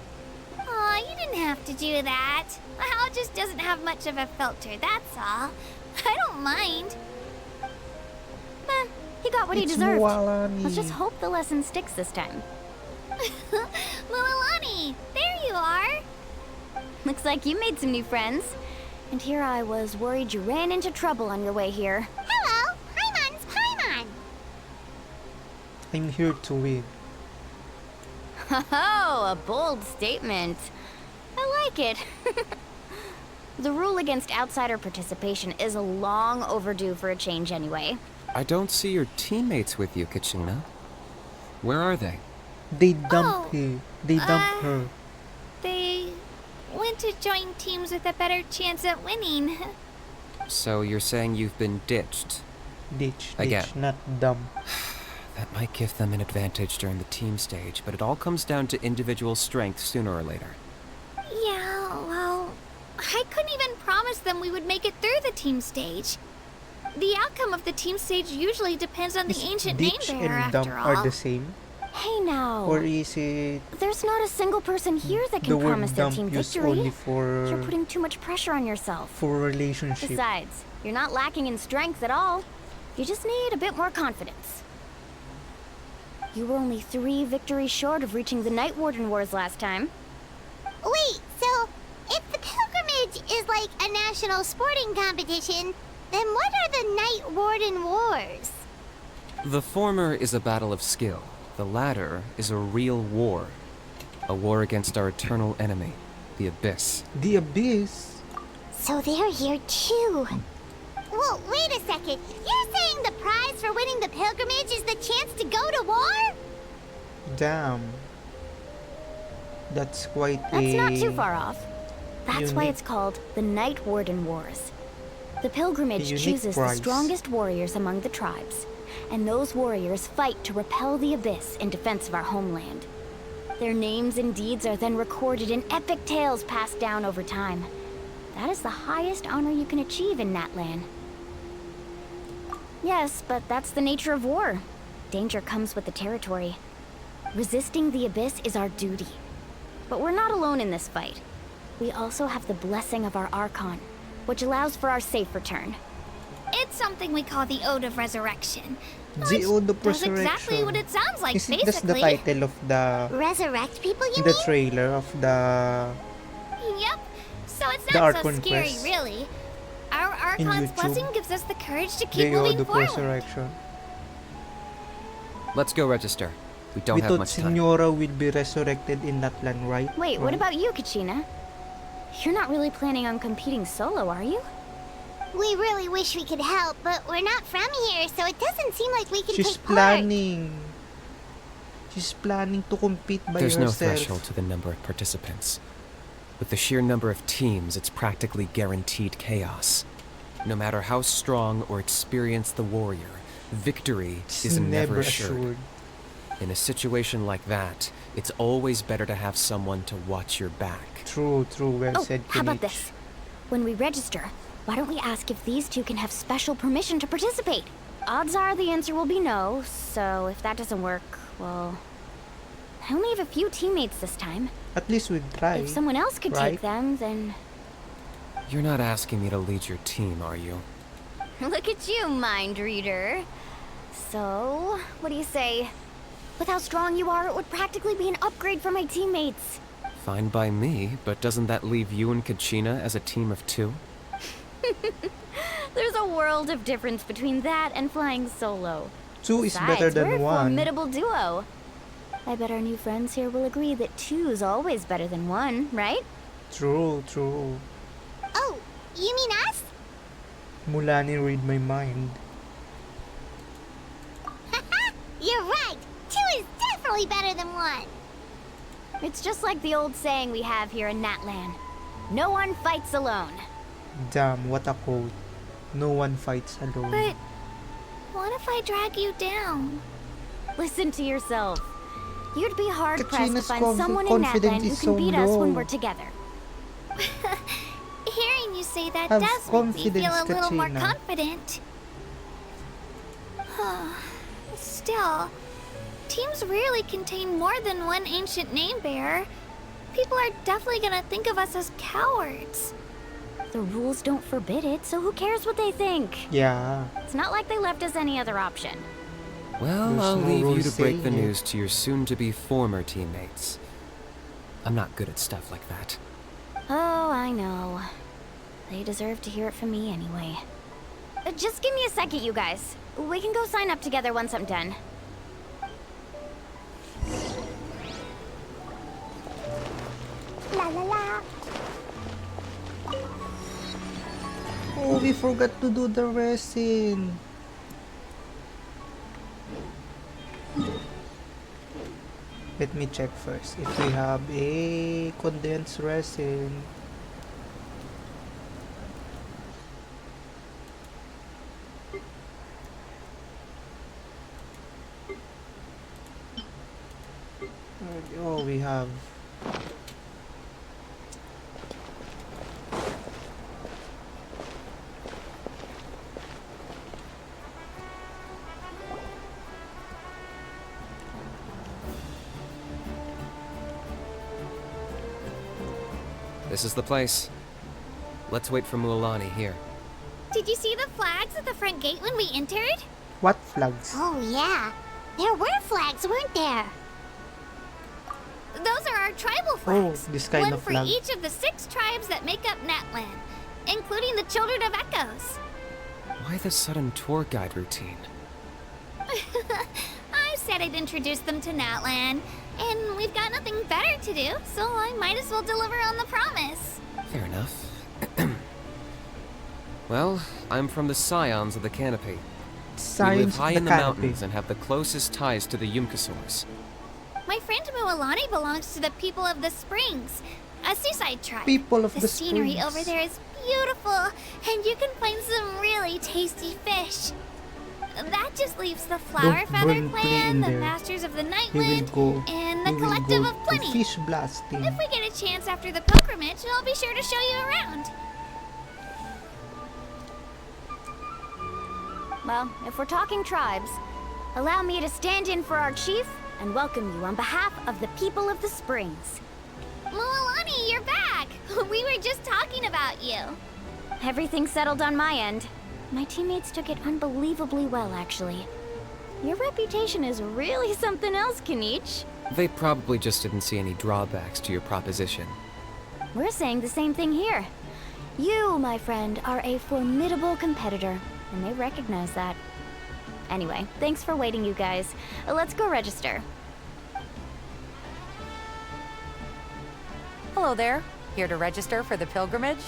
Aw, you didn't have to do that. Hal just doesn't have much of a filter, that's all. I don't mind. He got what he It's deserved. Moalani. Let's just hope the lesson sticks this time. Mualani, there you are. Looks like you made some new friends. And here I was worried you ran into trouble on your way here. Hello! Paimon's Paimon! I'm here to win. Oh, a bold statement. I like it. The rule against outsider participation is long overdue for a change anyway. I don't see your teammates with you, Kachina. Where are they? They dump her. They dump her. They went to join teams with a better chance at winning. So you're saying you've been ditched? Ditch, Again. not dumb. That might give them an advantage during the team stage, but it all comes down to individual strength sooner or later. Yeah, well, I couldn't even promise them we would make it through the team stage. The outcome of the team stage usually depends on the Is ancient ditch name bearer, and dump after are all. the same? Hey now. Or is it There's not a single person here that the can word promise their dump team used victory. only You're putting too much pressure on yourself. for relationship? Besides, you're not lacking in strength at all. You just need a bit more confidence. You were only 3 victories short of reaching the Night Warden Wars last time. Wait, so if the pilgrimage is like a national sporting competition, then what are the Night Warden Wars? The former is a battle of skill. The latter is a real war. A war against our eternal enemy, the Abyss. The Abyss? So they're here too. Well, wait a second. You're saying the prize for winning the pilgrimage is the chance to go to war? Damn. That's quite That's a... not too far off. That's why unique- it's called the Night Warden Wars. The pilgrimage unique chooses the prize. strongest warriors among the tribes, and those warriors fight to repel the Abyss in defense of our homeland. Their names and deeds are then recorded in epic tales passed down over time. That is the highest honor you can achieve in Natlan. Yes, but that's the nature of war. Danger comes with the territory. Resisting the Abyss is our duty. But we're not alone in this fight. We also have the blessing of our Archon, which allows for our safe return. It's something we call the Ode of Resurrection. The Ode of Does exactly Resurrection. what it sounds like, Isn't this the basically. title of the Resurrect people, you the mean? trailer of the Yep. So it's The not so Archon scary, quest really. Our in Archon's YouTube. blessing gives us the courage to keep the Ode moving of forward. Resurrection? Let's go register. We don't We have thought much time. Signora will be resurrected in Natlan, right? Wait, what Right? about you, Kachina? You're not really planning on competing solo, are you? We really wish we could help, but we're not from here, so it doesn't seem like we can She's take part. planning. She's planning to compete by There's herself. no threshold to the number of participants. With the sheer number of teams, it's practically guaranteed chaos. No matter how strong or experienced the warrior, victory It's is never never assured. assured. In a situation like that, it's always better to have someone to watch your back. True, well Oh, said, how about Kinich. this? When we register, why don't we ask if these two can have special permission to participate? Odds are the answer will be no, so if that doesn't work, well... I only have a few teammates this time. At least we'd try. If someone else could right? take them, then... You're not asking me to lead your team, are you? Look at you, mind reader. So, what do you say? With how strong you are, it would practically be an upgrade for my teammates. Fine by me, but doesn't that leave you and Kachina as a team of 2? There's a world of difference between that and flying solo. 2 is Besides, better we're than a 1. formidable duo. I bet our new friends here will agree that 2 is always better than 1, right? True. Oh, you mean us? Mulani read my mind. You're right. 2 is definitely better than 1. It's just like the old saying we have here in Natlan. No one fights alone. Damn, what a quote. No one fights alone. But what if I drag you down? Listen to yourself. You'd be hard-pressed to Kachina's find someone in confidence Natlan who is can so beat us when low. we're together. Hearing you say that Have does make me feel a confidence, little more Kachina. confident. Still, teams rarely contain more than one ancient name bearer. People are definitely gonna think of us as cowards. The rules don't forbid it, so who cares what they think? Yeah. It's not like they left us any other option. Well, There's I'll no leave you rules to break the saying it. news to your soon-to-be former teammates. I'm not good at stuff like that. Oh, I know. They deserve to hear it from me anyway. Just give me a second, you guys. We can go sign up together once I'm done. La la la. Oh, we forgot to do the resin. Let me check first if we have a condensed resin. Oh, we have... This is the place. Let's wait for Mualani here. Did you see the flags at the front gate when we entered? What flags? Oh, yeah. There were flags, weren't there? Those are our tribal flags. Oh, this kind One of for flag. each of the 6 tribes that make up Natlan, including the Children of Echoes. Why the sudden tour guide routine? I said I'd introduce them to Natlan, and we've got nothing better to do, so I might as well deliver on the promise. Fair enough. Well, I'm from the Scions of the Canopy. We live Science high of in the the canopy. mountains and have the closest ties to the Yumkasaurs. My friend Mualani belongs to the People of the Springs, a seaside tribe. People of the scenery Springs. over there is beautiful, and you can find some really tasty fish. That just leaves the Flower Don't Feather burn play Clan, in the there. Masters of the We will Nightwind, go. and the We will Collective go of to Plenty. fish blasting. If we get a chance after the pilgrimage, I'll be sure to show you around. Well, if we're talking tribes, allow me to stand in for our chief and welcome you on behalf of the people of the Springs. Mualani, you're back! We were just talking about you. Everything's settled on my end. My teammates took it unbelievably well, actually. Your reputation is really something else, Kanich. They probably just didn't see any drawbacks to your proposition. We're saying the same thing here. You, my friend, are a formidable competitor, and they recognize that. Anyway, thanks for waiting, you guys. Let's go register. Hello there. Here to register for the pilgrimage?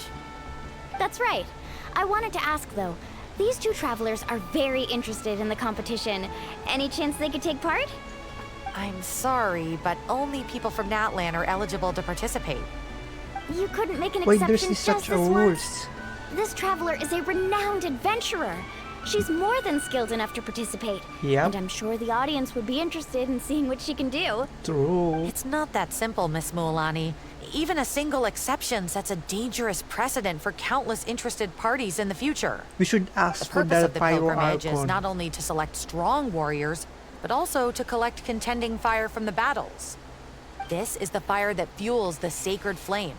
That's right. I wanted to ask, though. These 2 travelers are very interested in the competition. Any chance they could take part? I'm sorry, but only people from Natlan are eligible to participate. You couldn't make an Why exception there's just such a this once? rules? This traveler is a renowned adventurer. She's more than skilled enough to participate. Yep. And I'm sure the audience would be interested in seeing what she can do. True. It's not that simple, Miss Mualani. Even a single exception sets a dangerous precedent for countless interested parties in the future. We should ask The for purpose the of the Pyro pilgrimage is Archon. not only to select strong warriors, but also to collect contending fire from the battles. This is the fire that fuels the sacred flame.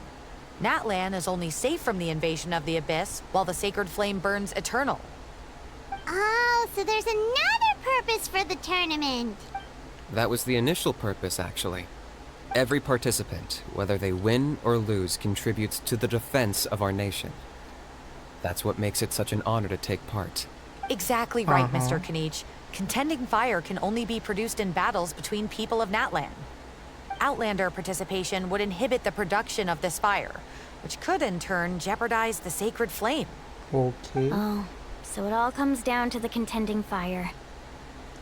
Natlan is only safe from the invasion of the Abyss, while the sacred flame burns eternal. Oh, so there's another purpose for the tournament. That was the initial purpose, actually. Every participant, whether they win or lose, contributes to the defense of our nation. That's what makes it such an honor to take part. Exactly right, Mr. Kanich. Contending fire can only be produced in battles between people of Natlan. Outlander participation would inhibit the production of this fire, which could in turn jeopardize the sacred flame. Okay. Oh, so it all comes down to the contending fire.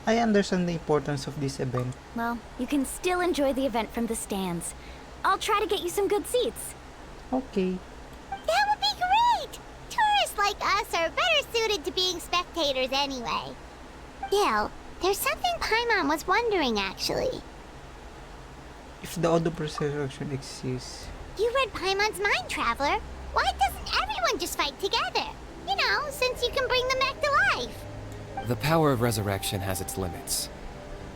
I understand the importance of this event. Well, you can still enjoy the event from the stands. I'll try to get you some good seats. Okay. That would be great! Tourists like us are better suited to being spectators anyway. Still, there's something Paimon was wondering, actually. If the Odo Resurrection exists, You read Paimon's mind, Traveler. Why doesn't everyone just fight together? You know, since you can bring them back to life. The power of resurrection has its limits.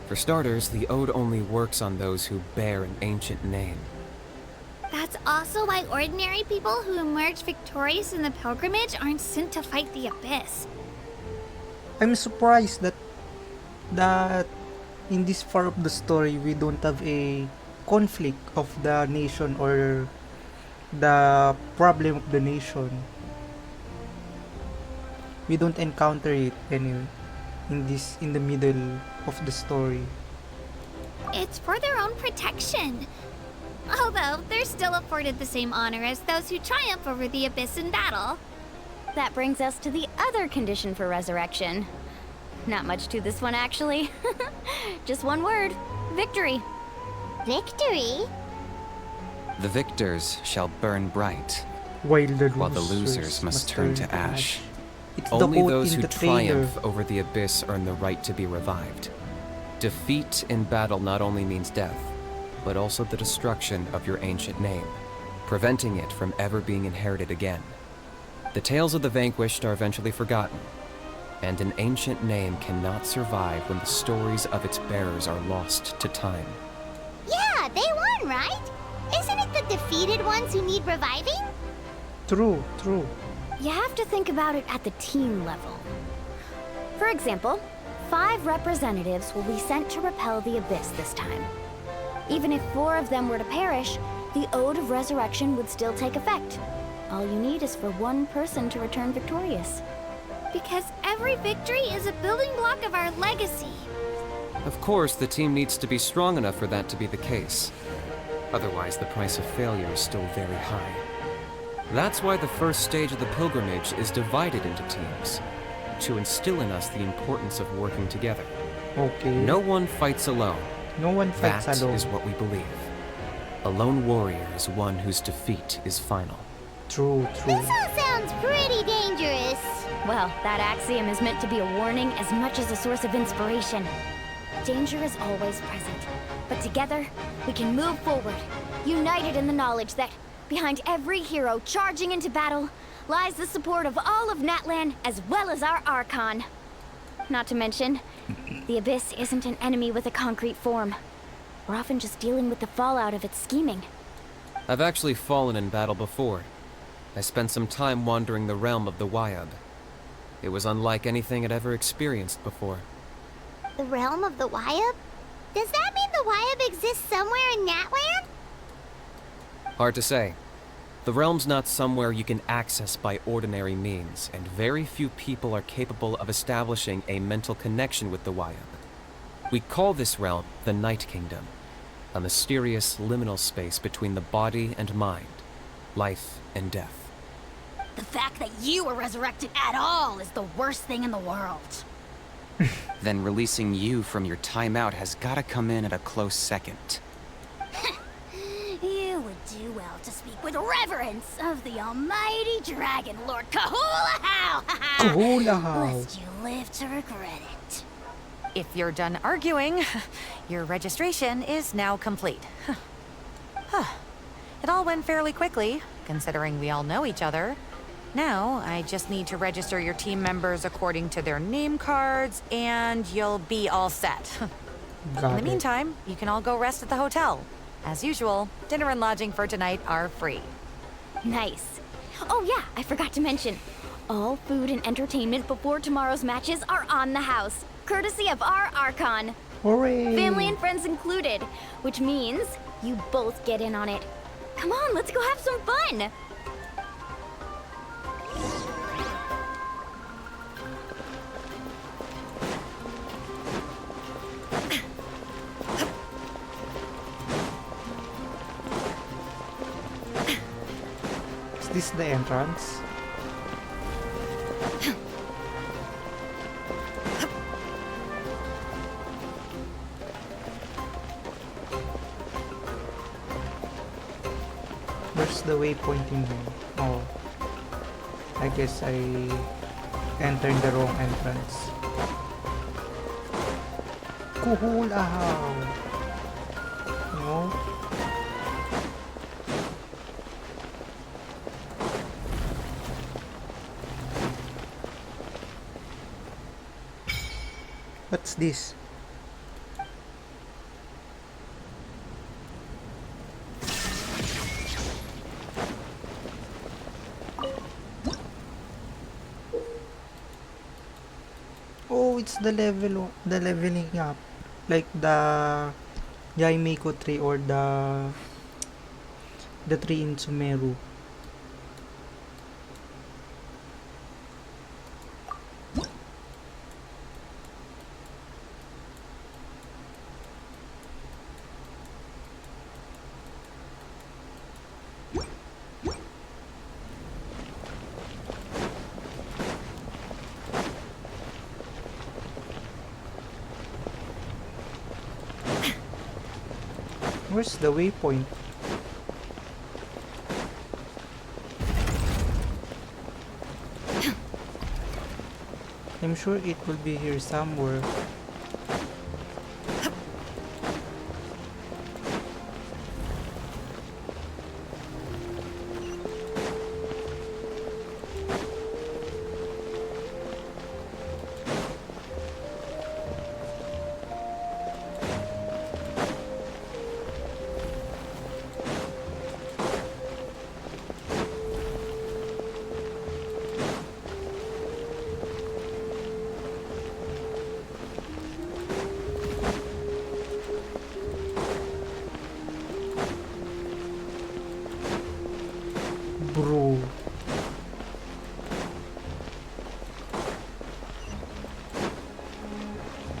For starters, the Ode only works on those who bear an ancient name. That's also why ordinary people who emerge victorious in the pilgrimage aren't sent to fight the Abyss. I'm surprised that in this part of the story we don't have a conflict of the nation or the problem of the nation. We don't encounter it anyway in the middle of the story. It's for their own protection. Although, they're still afforded the same honor as those who triumph over the Abyss in battle. That brings us to the other condition for resurrection. Not much to this one, actually. Just one word. Victory. Victory? The victors shall burn bright, While the losers must turn to ash. It's the Only quote those in who the trailer. triumph over the Abyss earn the right to be revived. Defeat in battle not only means death, but also the destruction of your ancient name, preventing it from ever being inherited again. The tales of the vanquished are eventually forgotten, and an ancient name cannot survive when the stories of its bearers are lost to time. Yeah, they won, right? Isn't it the defeated ones who need reviving? True, true. You have to think about it at the team level. For example, 5 representatives will be sent to repel the Abyss this time. Even if 4 of them were to perish, the Ode of Resurrection would still take effect. All you need is for 1 person to return victorious. Because every victory is a building block of our legacy. Of course, the team needs to be strong enough for that to be the case. Otherwise, the price of failure is still very high. That's why the first stage of the pilgrimage is divided into teams, to instill in us the importance of working together. Okay. No one fights alone. No one fights That alone. is what we believe. A lone warrior is one whose defeat is final. True, true. This all sounds pretty dangerous. Well, that axiom is meant to be a warning as much as a source of inspiration. Danger is always present, but together, we can move forward, united in the knowledge that behind every hero charging into battle lies the support of all of Natlan as well as our Archon. Not to mention, the Abyss isn't an enemy with a concrete form. We're often just dealing with the fallout of its scheming. I've actually fallen in battle before. I spent some time wandering the realm of the Wyab. It was unlike anything I'd ever experienced before. The realm of the Wyab? Does that mean the Wyab exists somewhere in Natlan? Hard to say. The realm's not somewhere you can access by ordinary means, and very few people are capable of establishing a mental connection with the Wyab. We call this realm the Night Kingdom, a mysterious liminal space between the body and mind, life and death. The fact that you were resurrected at all is the worst thing in the world. Then releasing you from your timeout has gotta come in at a close second. You would do well to speak with reverence of the almighty Dragon Lord Kahulahau! Kahulahau. Lest you live to regret it. If you're done arguing, your registration is now complete. It all went fairly quickly, considering we all know each other. Now, I just need to register your team members according to their name cards, and you'll be all set. In Got the it. meantime, you can all go rest at the hotel. As usual, dinner and lodging for tonight are free. Nice. Oh yeah, I forgot to mention. All food and entertainment before tomorrow's matches are on the house, courtesy of our Archon. Hooray! Family and friends included, which means you both get in on it. Come on, let's go have some fun! Is this the entrance? Where's the waypointing here? Oh, I guess I entered the wrong entrance. Kuhulahaw. No. What's this? Oh, it's the leveling up, like the Yaimiko tree or the tree in Sumeru. Where's the waypoint? I'm sure it will be here somewhere.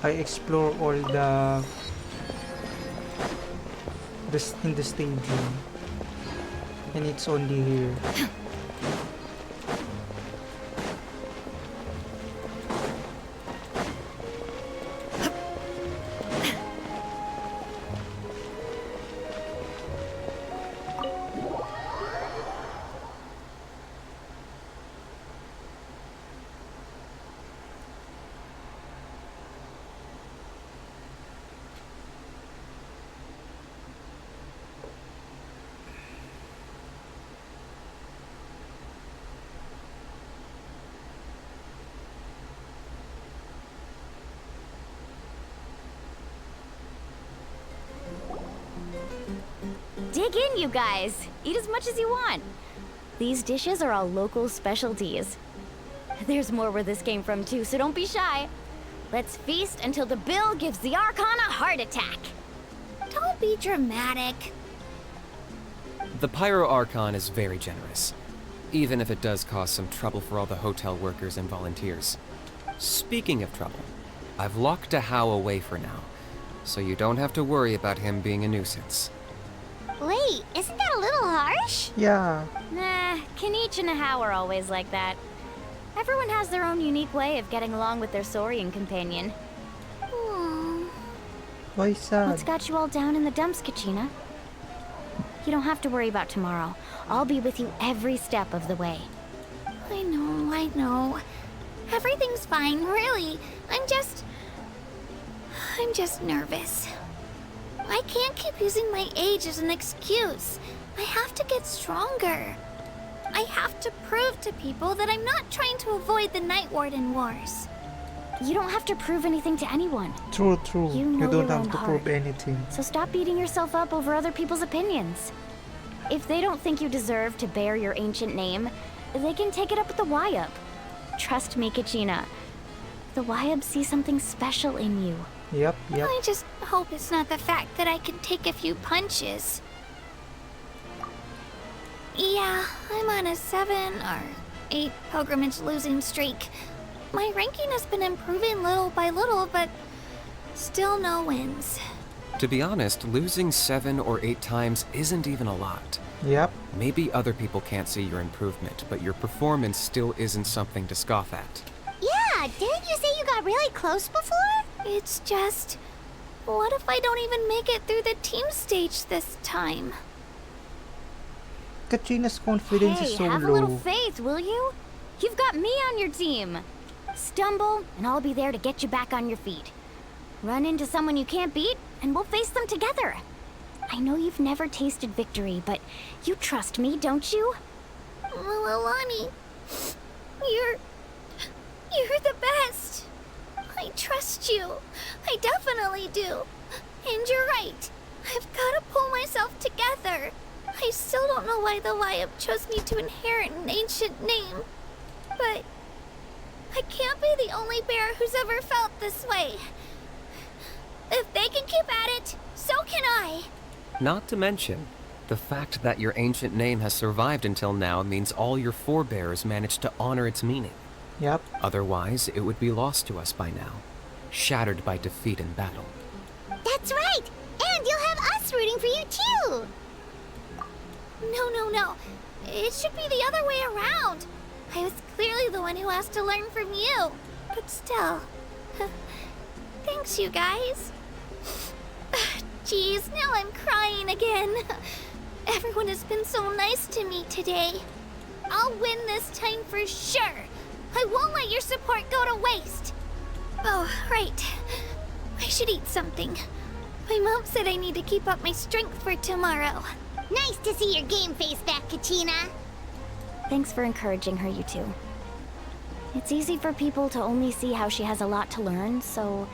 I explore all in the stadium, and it's only here. Dig in, you guys. Eat as much as you want. These dishes are all local specialties. There's more where this came from too, so don't be shy. Let's feast until the bill gives the Archon a heart attack. Don't be dramatic. The Pyro Archon is very generous, even if it does cause some trouble for all the hotel workers and volunteers. Speaking of trouble, I've locked Ahau away for now, so you don't have to worry about him being a nuisance. Wait, isn't that a little harsh? Yeah. Nah, Kenichi and Ahau are always like that. Everyone has their own unique way of getting along with their Saurian companion. Why sad? What's got you all down in the dumps, Kachina? You don't have to worry about tomorrow. I'll be with you every step of the way. I know. Everything's fine, really. I'm just nervous. I can't keep using my age as an excuse. I have to get stronger. I have to prove to people that I'm not trying to avoid the Night Warden Wars. You don't have to prove anything to anyone. True. You know You don't your have own to heart. prove anything. So stop beating yourself up over other people's opinions. If they don't think you deserve to bear your ancient name, they can take it up with the Wyup. Trust me, Kachina. The Wyup see something special in you. Yep. I just hope it's not the fact that I can take a few punches. Yeah, I'm on a 7 or 8 pilgrimage losing streak. My ranking has been improving little by little, but still no wins. To be honest, losing 7 or 8 times isn't even a lot. Yep. Maybe other people can't see your improvement, but your performance still isn't something to scoff at. Yeah, didn't you say you got really close before? It's just... what if I don't even make it through the team stage this time? Kachina's confidence is Hey, so have low. a little faith, will you? You've got me on your team. Stumble, and I'll be there to get you back on your feet. Run into someone you can't beat, and we'll face them together. I know you've never tasted victory, but you trust me, don't you? Alani, you're the best. I trust you. I definitely do. And you're right. I've got to pull myself together. I still don't know why the Wyup chose me to inherit an ancient name. But I can't be the only bear who's ever felt this way. If they can keep at it, so can I. Not to mention, the fact that your ancient name has survived until now means all your forebears managed to honor its meaning. Yep. Otherwise, it would be lost to us by now, shattered by defeat in battle. That's right! And you'll have us rooting for you too! No. It should be the other way around. I was clearly the one who asked to learn from you. But still. Thanks, you guys. Geez, now I'm crying again. Everyone has been so nice to me today. I'll win this time for sure. I won't let your support go to waste. Oh, right. I should eat something. My mom said I need to keep up my strength for tomorrow. Nice to see your game face back, Kachina. Thanks for encouraging her, you two. It's easy for people to only see how she has a lot to learn, so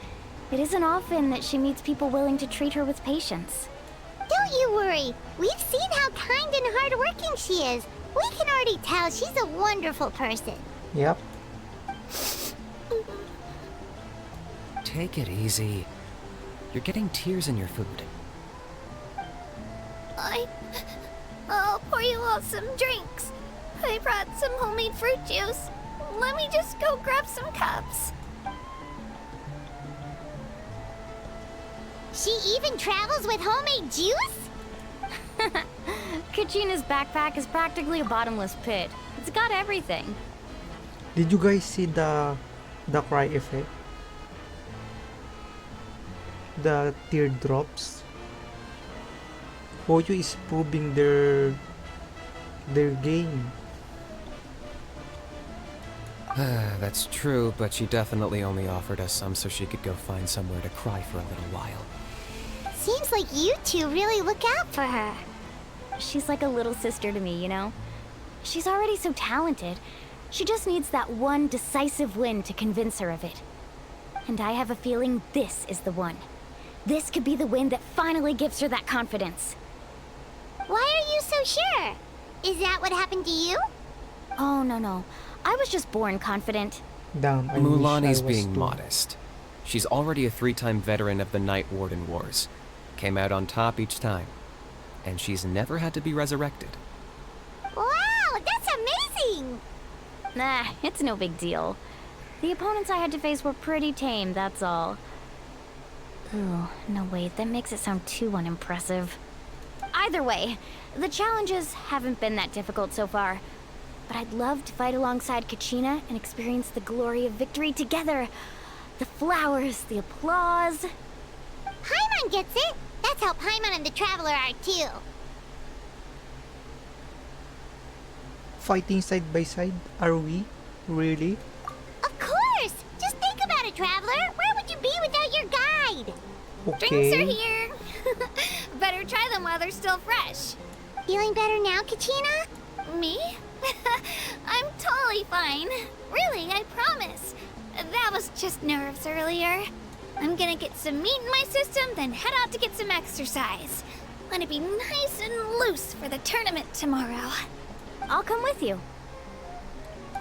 it isn't often that she meets people willing to treat her with patience. Don't you worry. We've seen how kind and hardworking she is. We can already tell she's a wonderful person. Yep. Take it easy. You're getting tears in your food. I'll pour you all some drinks. I brought some homemade fruit juice. Let me just go grab some cups. She even travels with homemade juice? Kachina's backpack is practically a bottomless pit. It's got everything. Did you guys see the cry effect? The teardrops? Hoyo is proving their game. That's true, but she definitely only offered us some so she could go find somewhere to cry for a little while. Seems like you two really look out for her. She's like a little sister to me, you know? She's already so talented. She just needs that one decisive win to convince her of it. And I have a feeling this is the one. This could be the win that finally gives her that confidence. Why are you so sure? Is that what happened to you? Oh, no. I was just born confident. Damn, I wish I Mulani's was being too. modest. She's already a 3-time veteran of the Night Warden Wars. Came out on top each time. And she's never had to be resurrected. Wow, that's amazing! Nah, it's no big deal. The opponents I had to face were pretty tame, that's all. Ooh, no wait, that makes it sound too unimpressive. Either way, the challenges haven't been that difficult so far. But I'd love to fight alongside Kachina and experience the glory of victory together. The flowers, the applause. Paimon gets it! That's how Paimon and the Traveler are too. Fighting side by side? Are we? Really? Of course! Just think about it, Traveler! Where would you be without your guide? Drinks are Okay. here. Better try them while they're still fresh. Feeling better now, Kachina? Me? I'm totally fine. Really, I promise. That was just nerves earlier. I'm gonna get some meat in my system, then head out to get some exercise. Wanna be nice and loose for the tournament tomorrow. I'll come with you.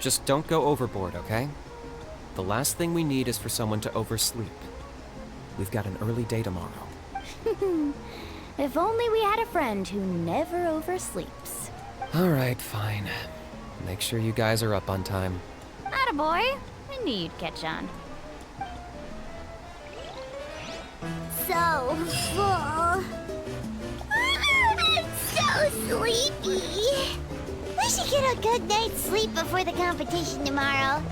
Just don't go overboard, okay? The last thing we need is for someone to oversleep. We've got an early day tomorrow. If only we had a friend who never oversleeps. Alright, fine. Make sure you guys are up on time. Attaboy. I knew you'd catch on. So full. I'm so sleepy. We should get a good night's sleep before the competition tomorrow.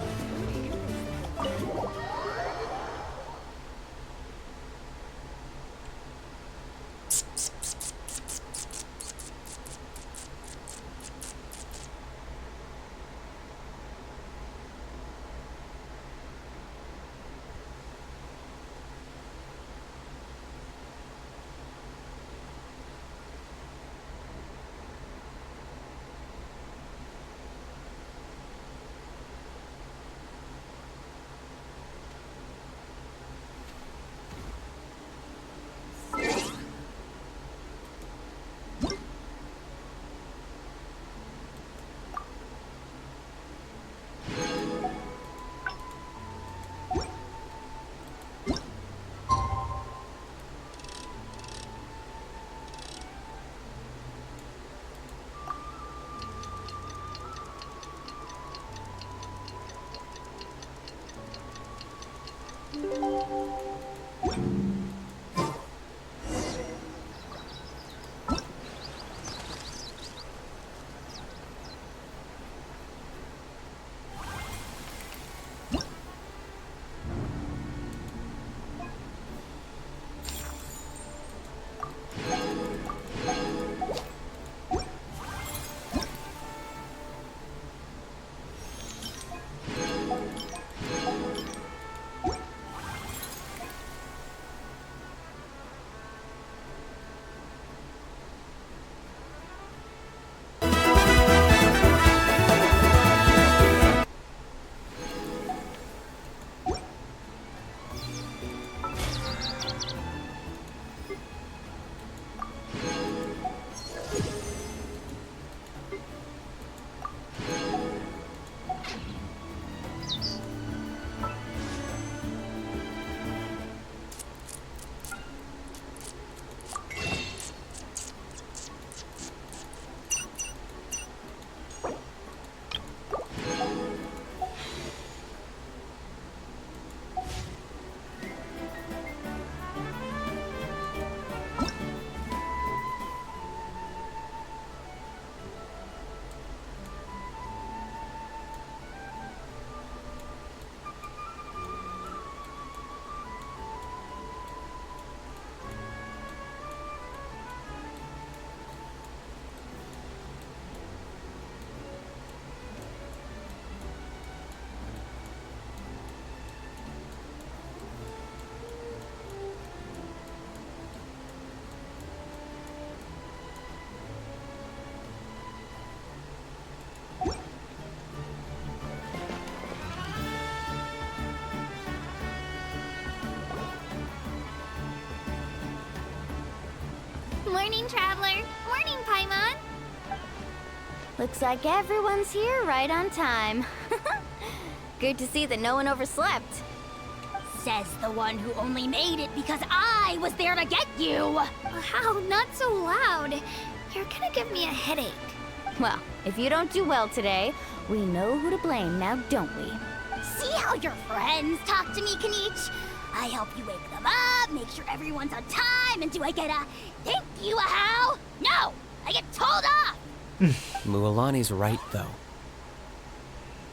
Morning, Traveler. Morning, Paimon. Looks like everyone's here right on time. Good to see that no one overslept. Says the one who only made it because I was there to get you. How? Not so loud. You're gonna give me a headache. Well, if you don't do well today, we know who to blame now, don't we? See how your friends talk to me, Kanich? I help you wake them up, make sure everyone's on time, and do I get a thank you, a how? No! I get told off! Mualani's right, though.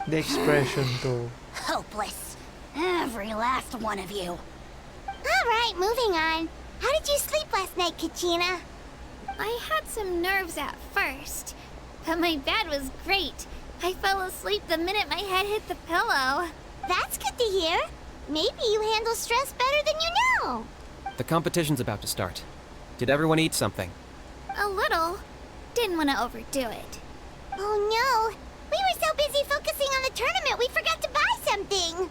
The expression too. Hopeless. Every last one of you. Alright, moving on. How did you sleep last night, Kachina? I had some nerves at first, but my bed was great. I fell asleep the minute my head hit the pillow. That's good to hear. Maybe you handle stress better than you know. The competition's about to start. Did everyone eat something? A little. Didn't want to overdo it. Oh no. We were so busy focusing on the tournament we forgot to buy something.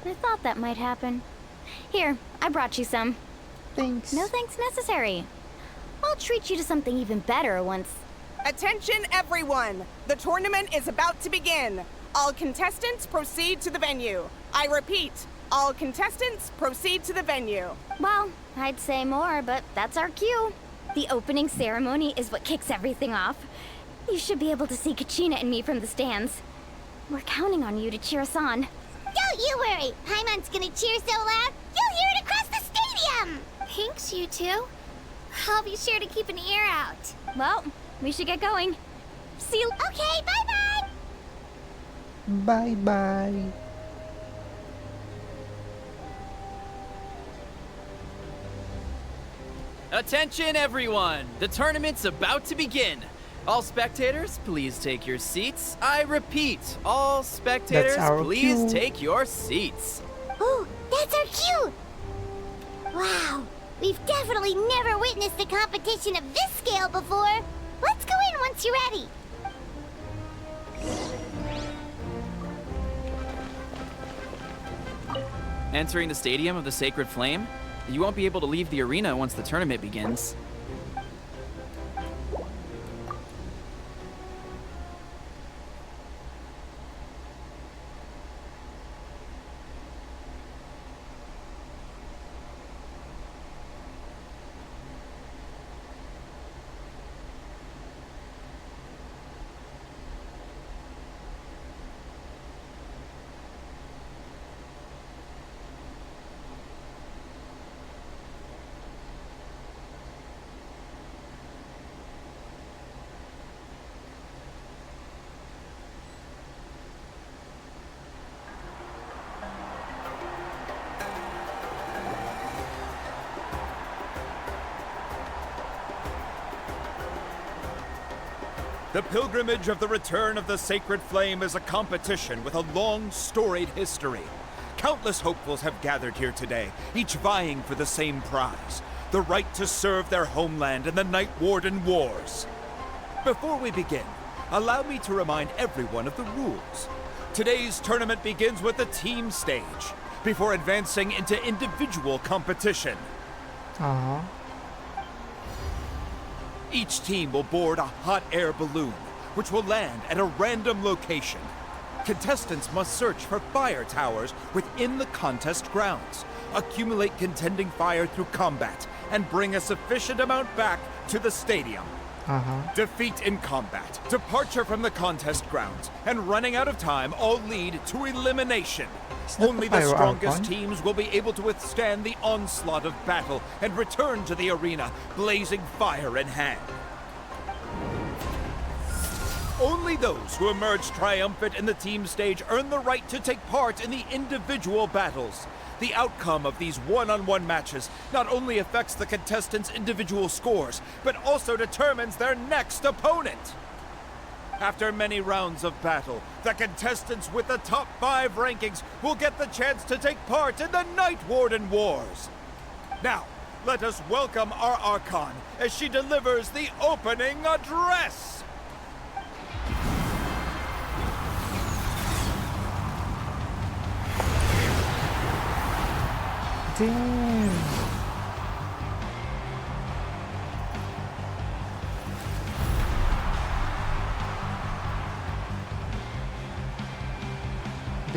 I thought that might happen. Here, I brought you some. Thanks. No thanks necessary. I'll treat you to something even better once. Attention everyone! The tournament is about to begin. All contestants proceed to the venue. I repeat, all contestants proceed to the venue. Well, I'd say more, but that's our cue. The opening ceremony is what kicks everything off. You should be able to see Kachina and me from the stands. We're counting on you to cheer us on. Don't you worry. Paimon's gonna cheer so loud, you'll hear it across the stadium. Thanks, you two. I'll be sure to keep an ear out. Well, we should get going. See you. Okay, bye-bye. Bye-bye. Attention, everyone! The tournament's about to begin. All spectators, please take your seats. I repeat, all spectators, That's our please cue. take your seats. Ooh, that's our cue. Wow, we've definitely never witnessed a competition of this scale before. Let's go in once you're ready. Entering the Stadium of the Sacred Flame, you won't be able to leave the arena once the tournament begins. The pilgrimage of the return of the Sacred Flame is a competition with a long, storied history. Countless hopefuls have gathered here today, each vying for the same prize, the right to serve their homeland in the Night Warden Wars. Before we begin, allow me to remind everyone of the rules. Today's tournament begins with the team stage, before advancing into individual competition. Uh-huh. Each team will board a hot air balloon, which will land at a random location. Contestants must search for fire towers within the contest grounds, accumulate contending fire through combat, and bring a sufficient amount back to the stadium. Uh-huh. Defeat in combat, departure from the contest grounds, and running out of time all lead to elimination. that Only the the Pyro strongest Archon? teams will be able to withstand the onslaught of battle and return to the arena, blazing fire in hand. Only those who emerge triumphant in the team stage earn the right to take part in the individual battles. The outcome of these one-on-one matches not only affects the contestants' individual scores, but also determines their next opponent. After many rounds of battle, the contestants with the top 5 rankings will get the chance to take part in the Night Warden Wars. Now, let us welcome our Archon as she delivers the opening address. Damn.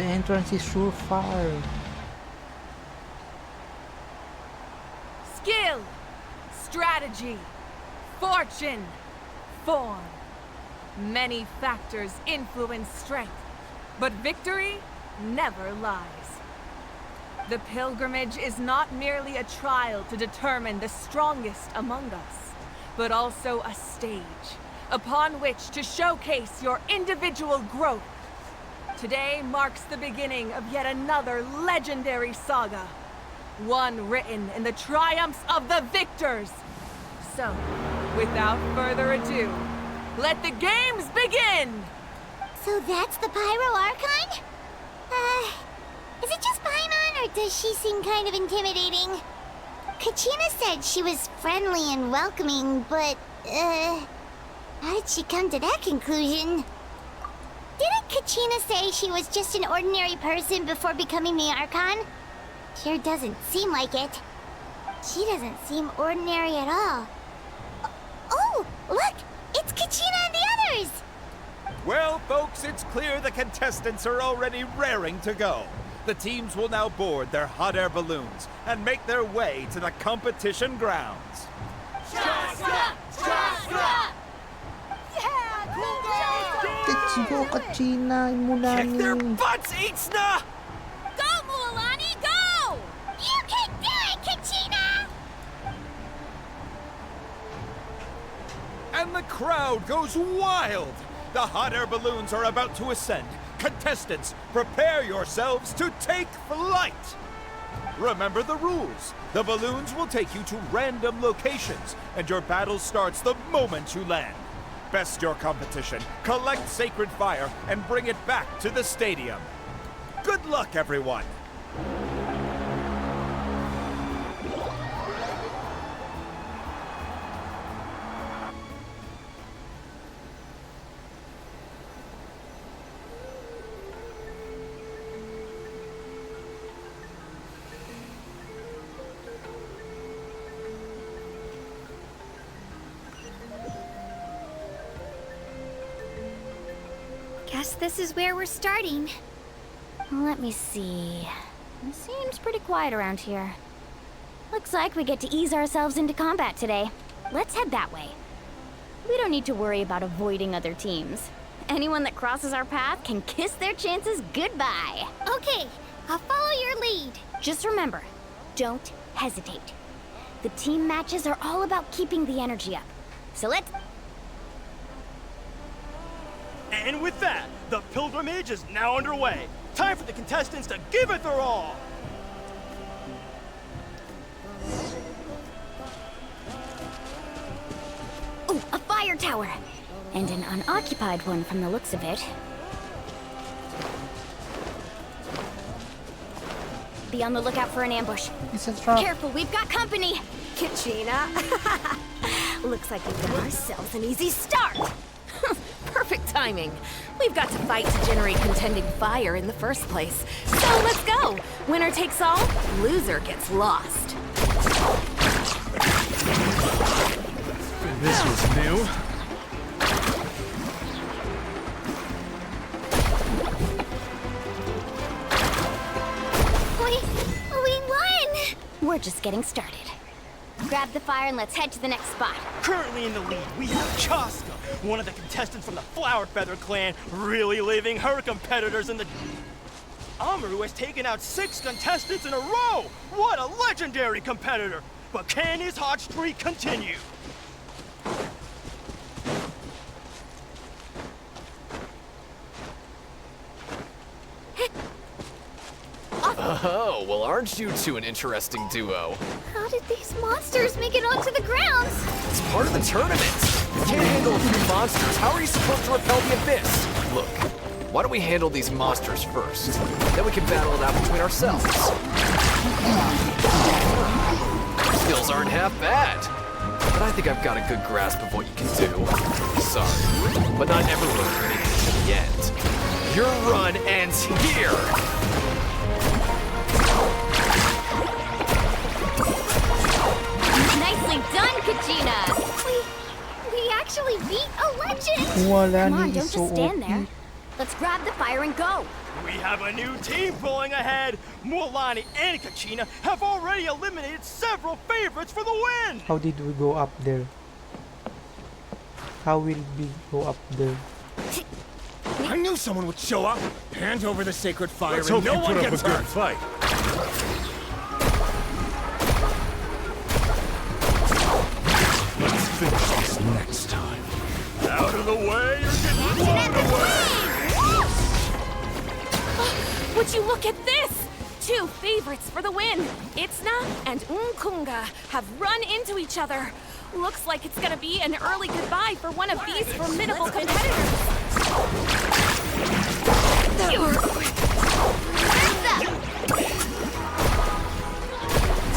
entrance is surefire. Skill, strategy, fortune, form. Many factors influence strength, but victory never lies. The pilgrimage is not merely a trial to determine the strongest among us, but also a stage upon which to showcase your individual growth. Today marks the beginning of yet another legendary saga, one written in the triumphs of the victors. So, without further ado, let the games begin! So that's the Pyro Archon? Is it just Paimon, or does she seem kind of intimidating? Kachina said she was friendly and welcoming, but, how did she come to that conclusion? Didn't Kachina say she was just an ordinary person before becoming the Archon? Sure doesn't seem like it. She doesn't seem ordinary at all. Oh, look! It's Kachina and the others! Well, folks, it's clear the contestants are already raring to go. The teams will now board their hot air balloons and make their way to the competition grounds. Shasta! Shasta! Let's go, Kachina. Kick their Imulanin. butts, Itzna! Go, Mualani, go! You can do it, Kachina! And the crowd goes wild! The hot air balloons are about to ascend. Contestants, prepare yourselves to take flight! Remember the rules. The balloons will take you to random locations, and your battle starts the moment you land. Best your competition, collect sacred fire, and bring it back to the stadium. Good luck, everyone! Guess this is where we're starting. Let me see. It seems pretty quiet around here. Looks like we get to ease ourselves into combat today. Let's head that way. We don't need to worry about avoiding other teams. Anyone that crosses our path can kiss their chances goodbye. Okay, I'll follow your lead. Just remember, don't hesitate. The team matches are all about keeping the energy up. So let's... And with that, the pilgrimage is now underway. Time for the contestants to give it their all. Ooh, a fire tower! And an unoccupied one from the looks of it. Be on the lookout for an ambush. It's a trap. Careful, we've got company! Kachina. Looks like we've got ourselves an easy start! Perfect timing. We've got to fight to generate contending fire in the first place. So let's go. Winner takes all, loser gets lost. This was new. We won! We're just getting started. Grab the fire and let's head to the next spot. Currently in the lead, we have Chaska, one of the contestants from the Flower Feather clan, really leaving her competitors in the... Amaru has taken out 6 contestants in a row! What a legendary competitor! But can his hot streak continue? Oh, well, aren't you two an interesting duo? How did these monsters make it onto the grounds? It's part of the tournament. You can't handle a few monsters. How are you supposed to repel the abyss? Look, why don't we handle these monsters first? Then we can battle it out between ourselves. Skills aren't half bad. But I think I've got a good grasp of what you can do. Sorry, but not everyone can make it to the end. Your run ends here! Nicely done, Kachina! We actually beat a legend! Wala Come on, ni don't so just stand OP. there. Let's grab the fire and go. We have a new team pulling ahead. Mualani and Kachina have already eliminated several favorites for the win. How did we go up there? How will we go up there? I knew someone would show up. Hand over the sacred fire Let's and hope no you one put up gets a good hurt. fight. Let's finish this next time. Out of the way, you're getting blown away! Would you look at this? Two favorites for the win. Itzna and Unkunga have run into each other. Looks like it's gonna be an early goodbye for one of these formidable competitors.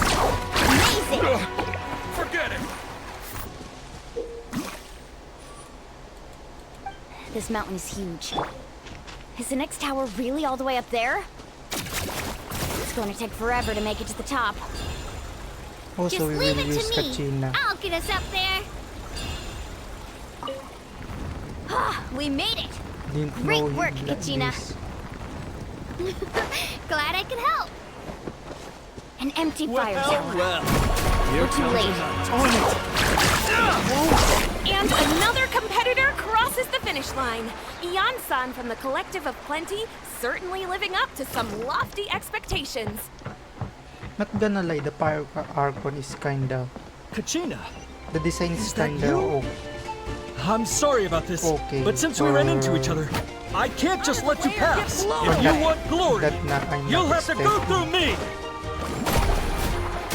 Amazing! Forget it! This mountain is huge. Is the next tower really all the way up there? It's going to take forever to make it to the top. Also, Just we leave will it use to me. Kachina. I'll get us up there. Ah, we made it! Didn't Great know work, he'd like Kachina. this. Glad I could help. An empty fire tower. Here We're too late. And another competitor crosses the finish line. Ian-san from the Collective of Plenty certainly living up to some lofty expectations. Not gonna lie, the Pyro Archon is kinda... Kachina, The design is that kinda... you? I'm sorry about this, Okay, but since we ran into each other, I can't just let you pass. If you want glory, you'll have to go through me.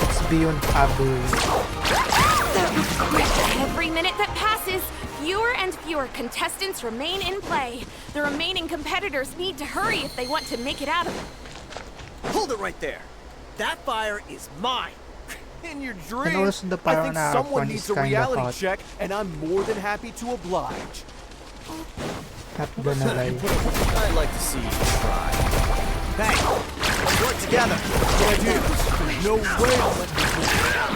It's beyond average. That was quick. Every minute that passes, fewer and fewer contestants remain in play. The remaining competitors need to hurry if they want to make it out of it. Hold it right there. That fire is mine. In your And dreams, also the I Pyro think someone Archon needs is a kinda reality hot. check, and I'm more than happy to oblige. Not gonna lie. I'd like to see you try. Hey, let's work together. Good idea. There's no way I'll let you do that.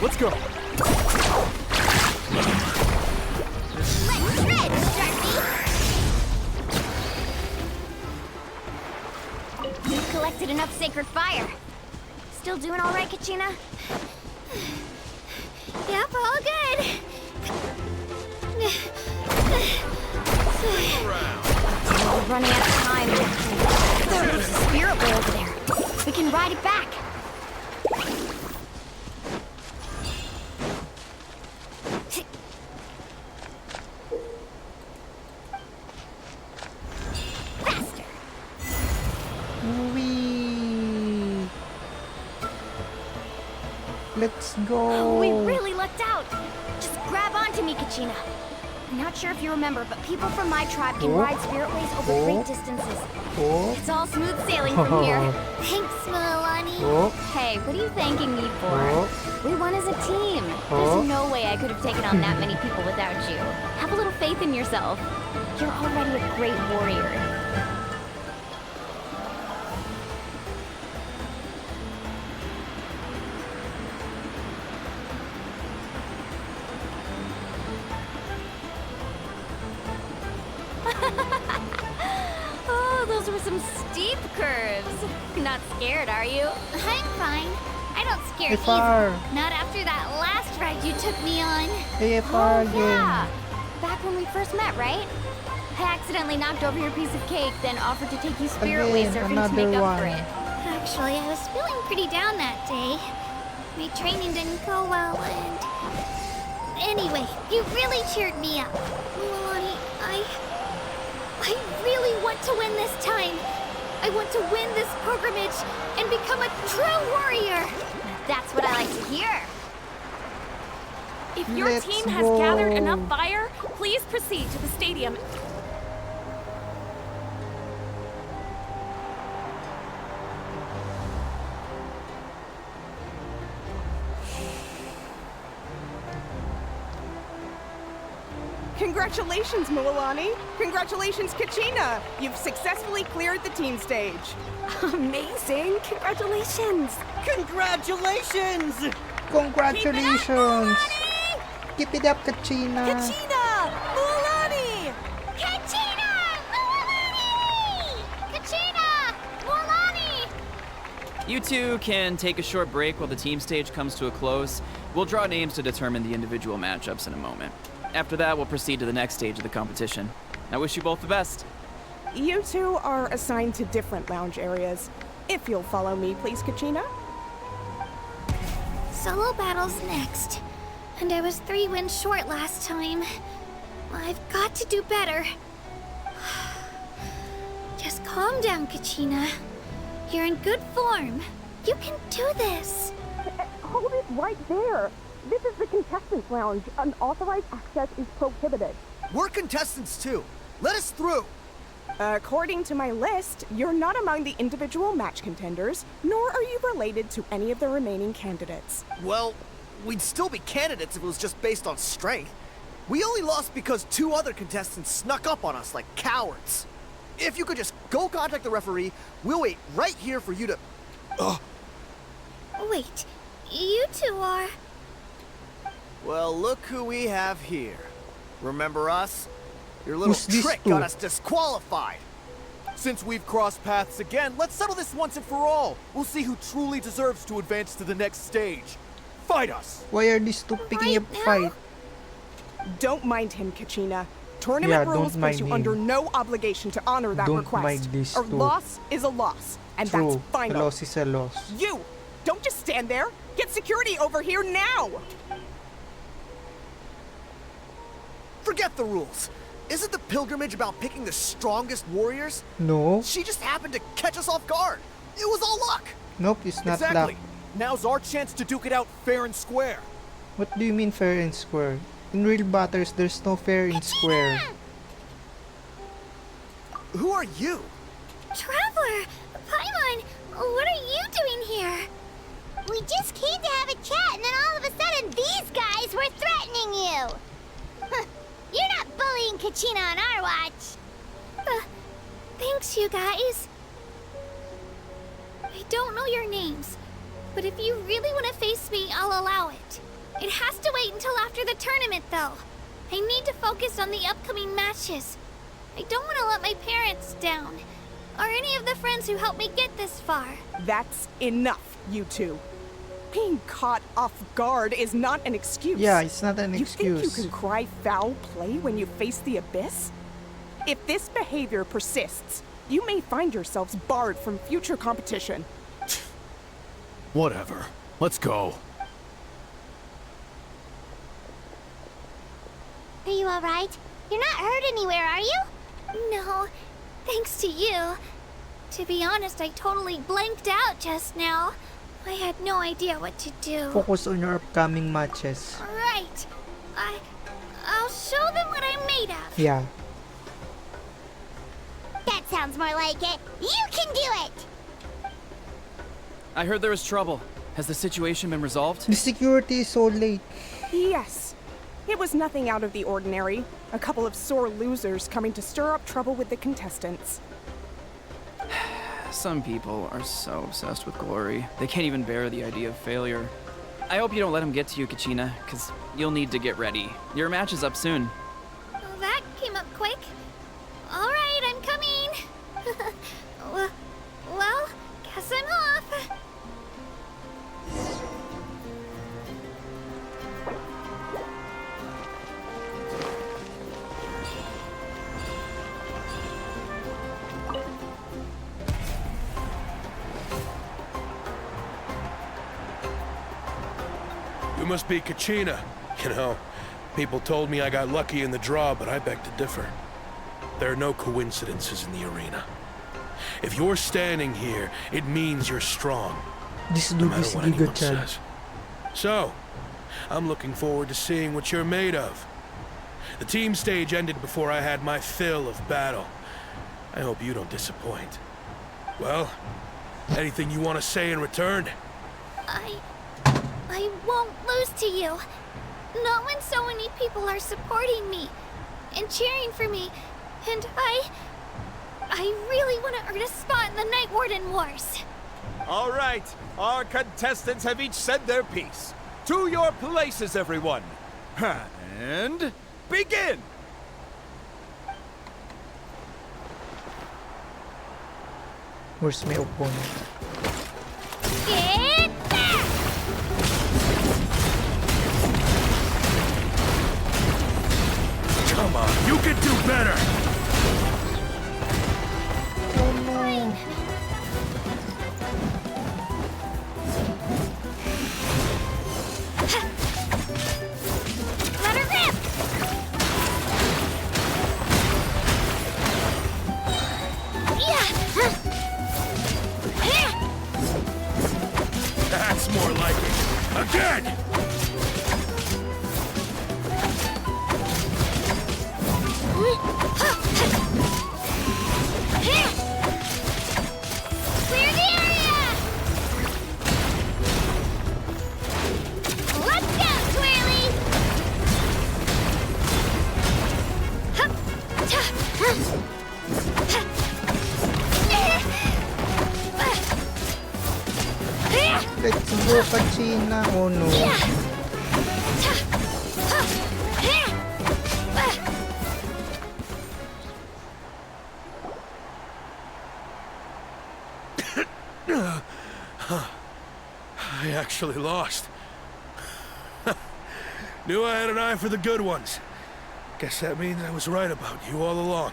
Let's go. Let's shred, Sharpie! We've collected enough sacred fire. Still doing all right, Kachina? Yep, all good. We're running out of time. There's a spirit way over there. We can ride it back. Faster. Whee! Let's go! We really lucked out. Just grab onto me, Kachina. I'm not sure if you remember, but people from my tribe can ride spiritways over great distances. It's all smooth sailing from here. Thanks, Milani. Hey, what are you thanking me for? We won as a team. Oh. There's no way I could have taken on that many people without you. Have a little faith in yourself. You're already a great warrior. Oh, those were some steep curves. Not scared, are you? I'm fine. I don't scare AFR. easy. Not after that last ride you took me on. AFR again. Yeah. Back when we first met, right? I accidentally knocked over your piece of cake, then offered to take you spiritway Again, surfing to make another up for one. it. Actually, I was feeling pretty down that day. My training didn't go well, and... Anyway, you really cheered me up. Milani, I really want to win this time. I want to win this pilgrimage and become a true warrior. That's what I like to hear. If your Let's team has go. gathered enough fire, please proceed to the stadium. Congratulations, Mualani. Congratulations, Kachina. You've successfully cleared the team stage. Amazing. Congratulations. Congratulations! Congratulations! Keep it up, Kachina! Kachina! Mualani! Kachina! You two can take a short break while the team stage comes to a close. We'll draw names to determine the individual matchups in a moment. After that, we'll proceed to the next stage of the competition. I wish you both the best. You two are assigned to different lounge areas. If you'll follow me, please, Kachina. Solo battles next. And I was 3 wins short last time. I've got to do better. Just calm down, Kachina. You're in good form. You can do this. Hold it right there. This is the contestants' lounge. Unauthorized access is prohibited. We're contestants too. Let us through. According to my list, you're not among the individual match contenders, nor are you related to any of the remaining candidates. Well, we'd still be candidates if it was just based on strength. We only lost because 2 other contestants snuck up on us like cowards. If you could just go contact the referee, we'll wait right here for you to... Wait, you two are... Well, look who we have here. Remember us? Your little Who's these trick two? got us disqualified. Since we've crossed paths again, let's settle this once and for all. We'll see who truly deserves to advance to the next stage. Fight us! Why are these two picking up fight? Don't mind him, Kachina. Tournament rules don't place mind you him. under no obligation to honor that Don't request. mind these A two. loss is a loss, and True, that's a final. loss is a loss. You! Don't just stand there! Get security over here now! Forget the rules. Isn't the pilgrimage about picking the strongest warriors? No. She just happened to catch us off guard. It was all luck. Nope, it's not Exactly. luck. Now's our chance to duke it out fair and square. What do you mean fair and square? In real battles, there's no fair and square. Who are you? Traveler! Paimon! What are you doing here? We just came to have a chat, and then all of a sudden, these guys were threatening you. Huh, you're not bullying Kachina on our watch. Thanks, you guys. I don't know your names, but if you really want to face me, I'll allow it. It has to wait until after the tournament, though. I need to focus on the upcoming matches. I don't want to let my parents down, or any of the friends who helped me get this far. That's enough, you two. Being caught off guard is not an excuse. Yeah, it's not an You excuse. think you can cry foul play when you face the abyss? If this behavior persists, you may find yourselves barred from future competition. Whatever. Let's go. Are you alright? You're not hurt anywhere, are you? No, thanks to you. To be honest, I totally blanked out just now. I had no idea what to do. Focus on your upcoming matches. Right. I'll show them what I'm made of. Yeah. That sounds more like it. You can do it! I heard there was trouble. Has the situation been resolved? The security is so late. Yes. It was nothing out of the ordinary. A couple of sore losers coming to stir up trouble with the contestants. Some people are so obsessed with glory, they can't even bear the idea of failure. I hope you don't let them get to you, Kachina, because you'll need to get ready. Your match is up soon. Well, that came up quick. All right, I'm coming. well, guess I'm off. You must be Kachina. You know, people told me I got lucky in the draw, but I beg to differ. There are no coincidences in the arena. If you're standing here, it means you're strong. This no dude matter is what Giga anyone Chan. says. So, I'm looking forward to seeing what you're made of. The team stage ended before I had my fill of battle. I hope you don't disappoint. Well, anything you want to say in return? I won't lose to you. Not when so many people are supporting me and cheering for me. And I really want to earn a spot in the Night Warden Wars. All right, our contestants have each said their piece. To your places, everyone. And begin! Where's my opponent? Get back! Come on, you can do better! Oh no! Let her rip! That's more like it. Again! Clear the area! Let's go, Twirly! Let's go, Kachina. Oh no. I actually lost. Knew I had an eye for the good ones. Guess that means I was right about you all along.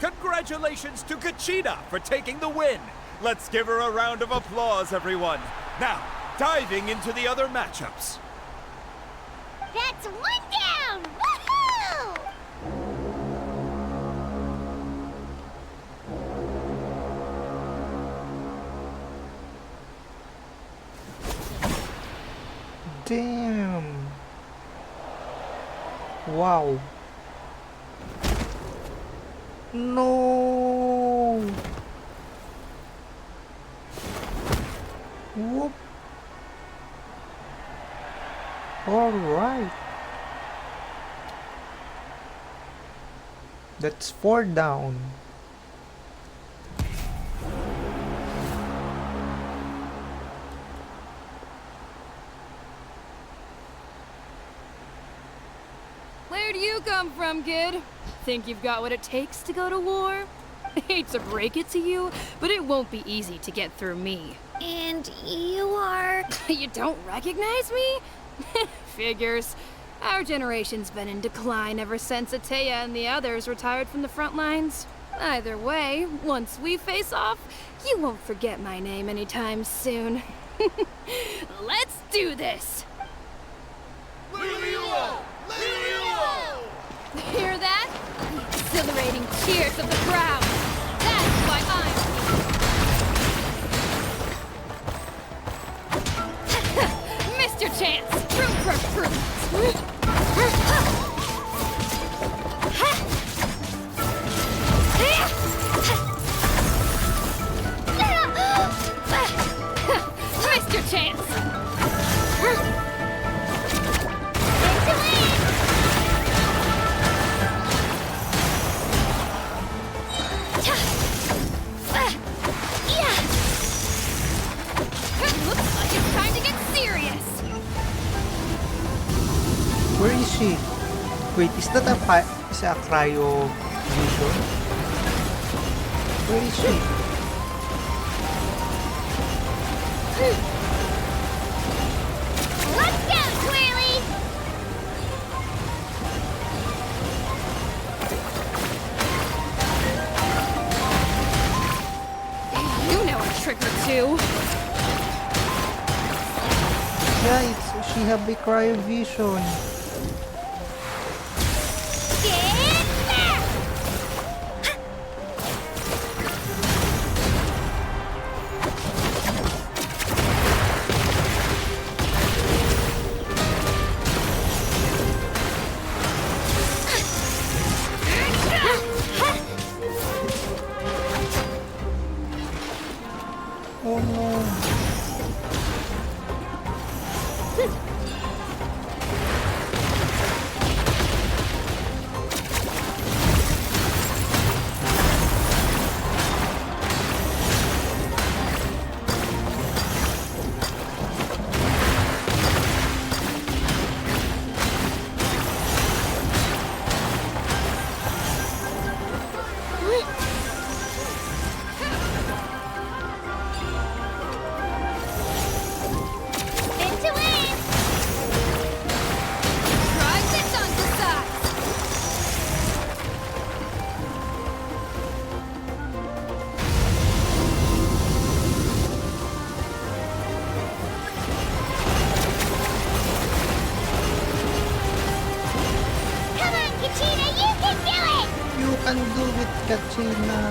Congratulations to Kachina for taking the win. Let's give her a round of applause, everyone. Now, diving into the other matchups. That's one down! Woohoo! Damn. Wow. No. Whoop. All right. That's 4 down. Where do you come from, kid? Think you've got what it takes to go to war? Hate to break it to you, but it won't be easy to get through me. And you are... You don't recognize me? Figures. Our generation's been in decline ever since Ateya and the others retired from the front lines. Either way, once we face off, you won't forget my name anytime soon. Let's do this! Hear that? The exhilarating cheers of the crowd. That's why I'm... Missed your chance. Room for improvement. Missed your chance. Looks like it's time to get serious. Where is she? Wait, is that a cryo vision? Where is she? Let's go, Twirly! You know a trick or two. Yeah, she have a cryo vision. Get back! Oh no. Katrina.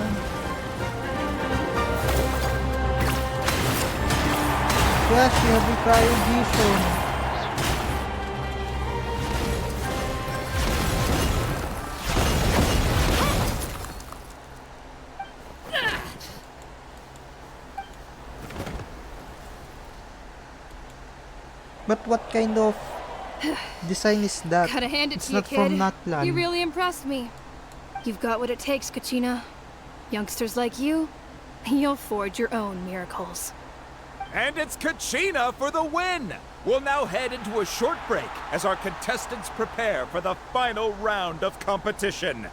Yes, you have a cryovision. But what kind of design is that? Gotta hand it It's to you, not from kid. Natlan. You really impressed me. You've got what it takes, Kachina. Youngsters like you, you'll forge your own miracles. And it's Kachina for the win! We'll now head into a short break as our contestants prepare for the final round of competition.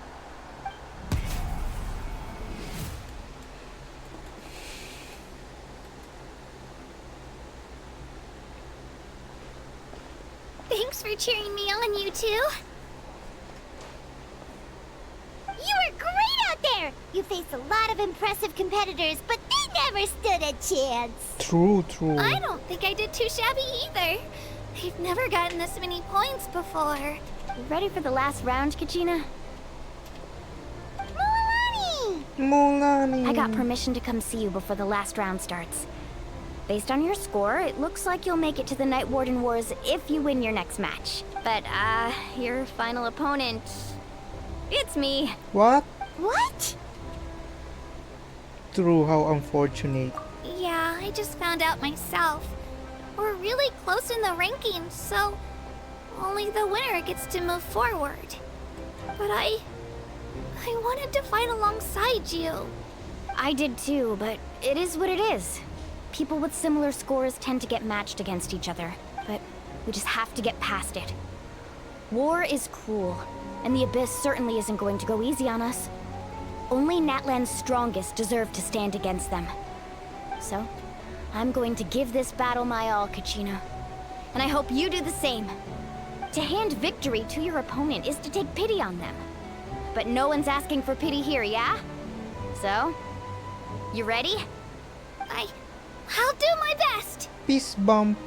Thanks for cheering me on, you two. You were great out there! You faced a lot of impressive competitors, but they never stood a chance. True, true. I don't think I did too shabby either. I've never gotten this many points before. You ready for the last round, Kachina? Mulani! I got permission to come see you before the last round starts. Based on your score, it looks like you'll make it to the Night Warden Wars if you win your next match. But, your final opponent... it's me. What? What? True, how unfortunate. Yeah, I just found out myself. We're really close in the rankings, so only the winner gets to move forward. But I wanted to fight alongside you. I did too, but it is what it is. People with similar scores tend to get matched against each other, but we just have to get past it. War is cruel, and the Abyss certainly isn't going to go easy on us. Only Natlan's strongest deserve to stand against them. So, I'm going to give this battle my all, Kachina. And I hope you do the same. To hand victory to your opponent is to take pity on them. But no one's asking for pity here, yeah? So, you ready? I'll do my best. Peace bump.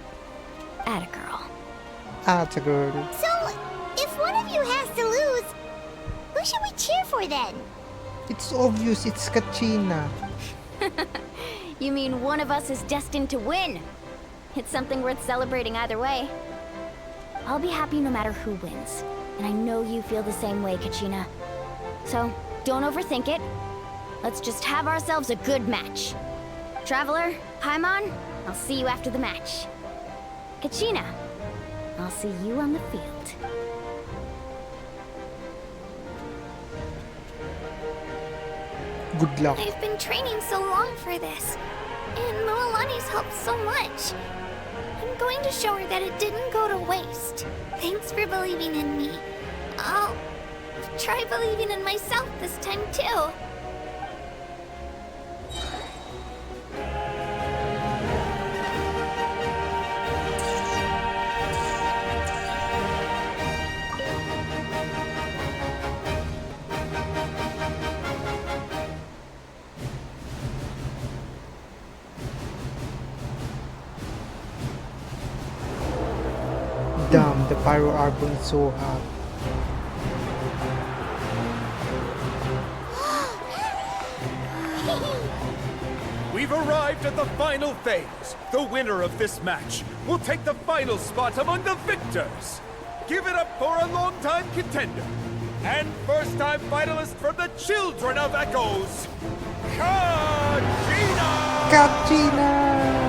Atta girl. Atta girl. So, if one of you has to lose, who should we cheer for then? It's obvious, it's Kachina. You mean one of us is destined to win? It's something worth celebrating either way. I'll be happy no matter who wins. And I know you feel the same way, Kachina. So, don't overthink it. Let's just have ourselves a good match. Traveler, Paimon, I'll see you after the match. Kachina, I'll see you on the field. Good luck. I've been training so long for this, and Moalani's helped so much. I'm going to show her that it didn't go to waste. Thanks for believing in me. I'll try believing in myself this time too. Damn, the Pyro Archon is so hot. We've arrived at the final phase. The winner of this match will take the final spot among the victors. Give it up for a long-time contender and first-time finalist from the Children of Echoes, Kachina! Kachina!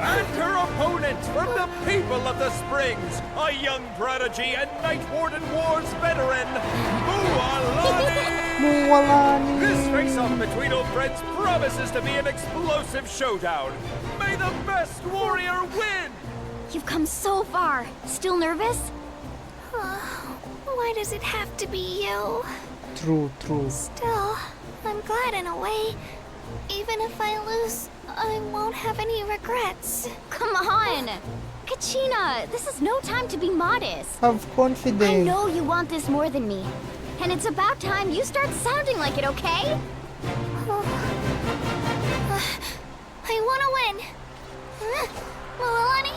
And her opponent from the people of the Springs, a young prodigy and Night Warden Wars veteran, Mualani! Mualani! This face-off between old friends promises to be an explosive showdown. May the best warrior win! You've come so far. Still nervous? Why does it have to be you? True, true. Still, I'm glad in a way. Even if I lose, I won't have any regrets. Come on! Kachina, this is no time to be modest. Have confidence. I know you want this more than me. And it's about time you start sounding like it, okay? Milani,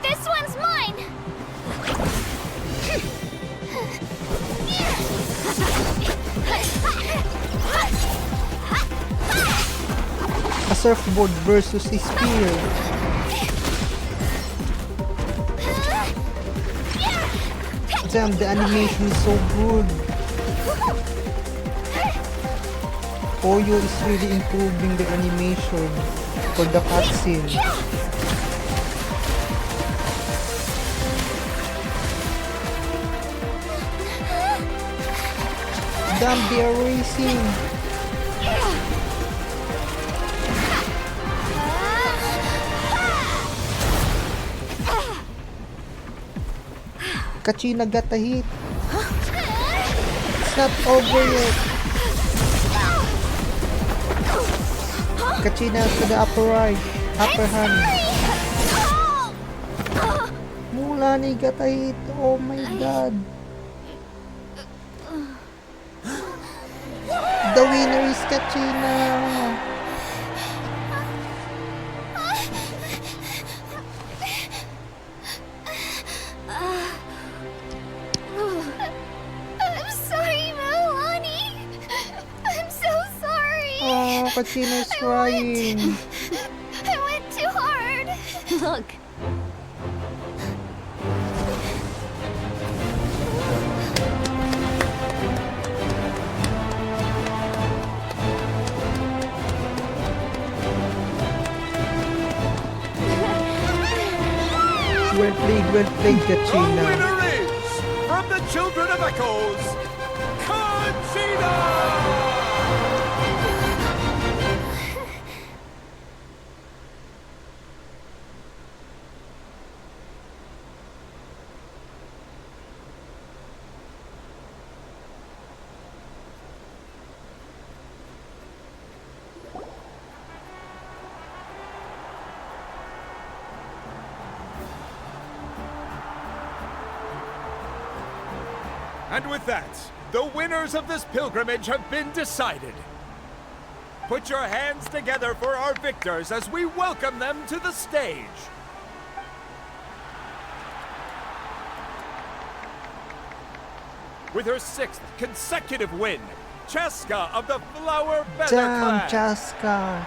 this one's mine. A surfboard versus a spear. Damn, the animation is so good. Oyo is really improving the animation for the cutscene. Damn, they are racing. Kachina got a hit. It's not over yet. Kachina to the upper hand. Mulani got a hit. Oh my god. The winner is Kachina. I'm sorry, Milani. I'm so sorry. Oh, Kachina's crying. I went too hard. Look. Well played, Kachina. The winner is, from the Children of Echoes, Kachina! And with that, the winners of this pilgrimage have been decided. Put your hands together for our victors as we welcome them to the stage. With her 6th consecutive win, Cheska of the Flower Feather Damn, Clan. Cheska.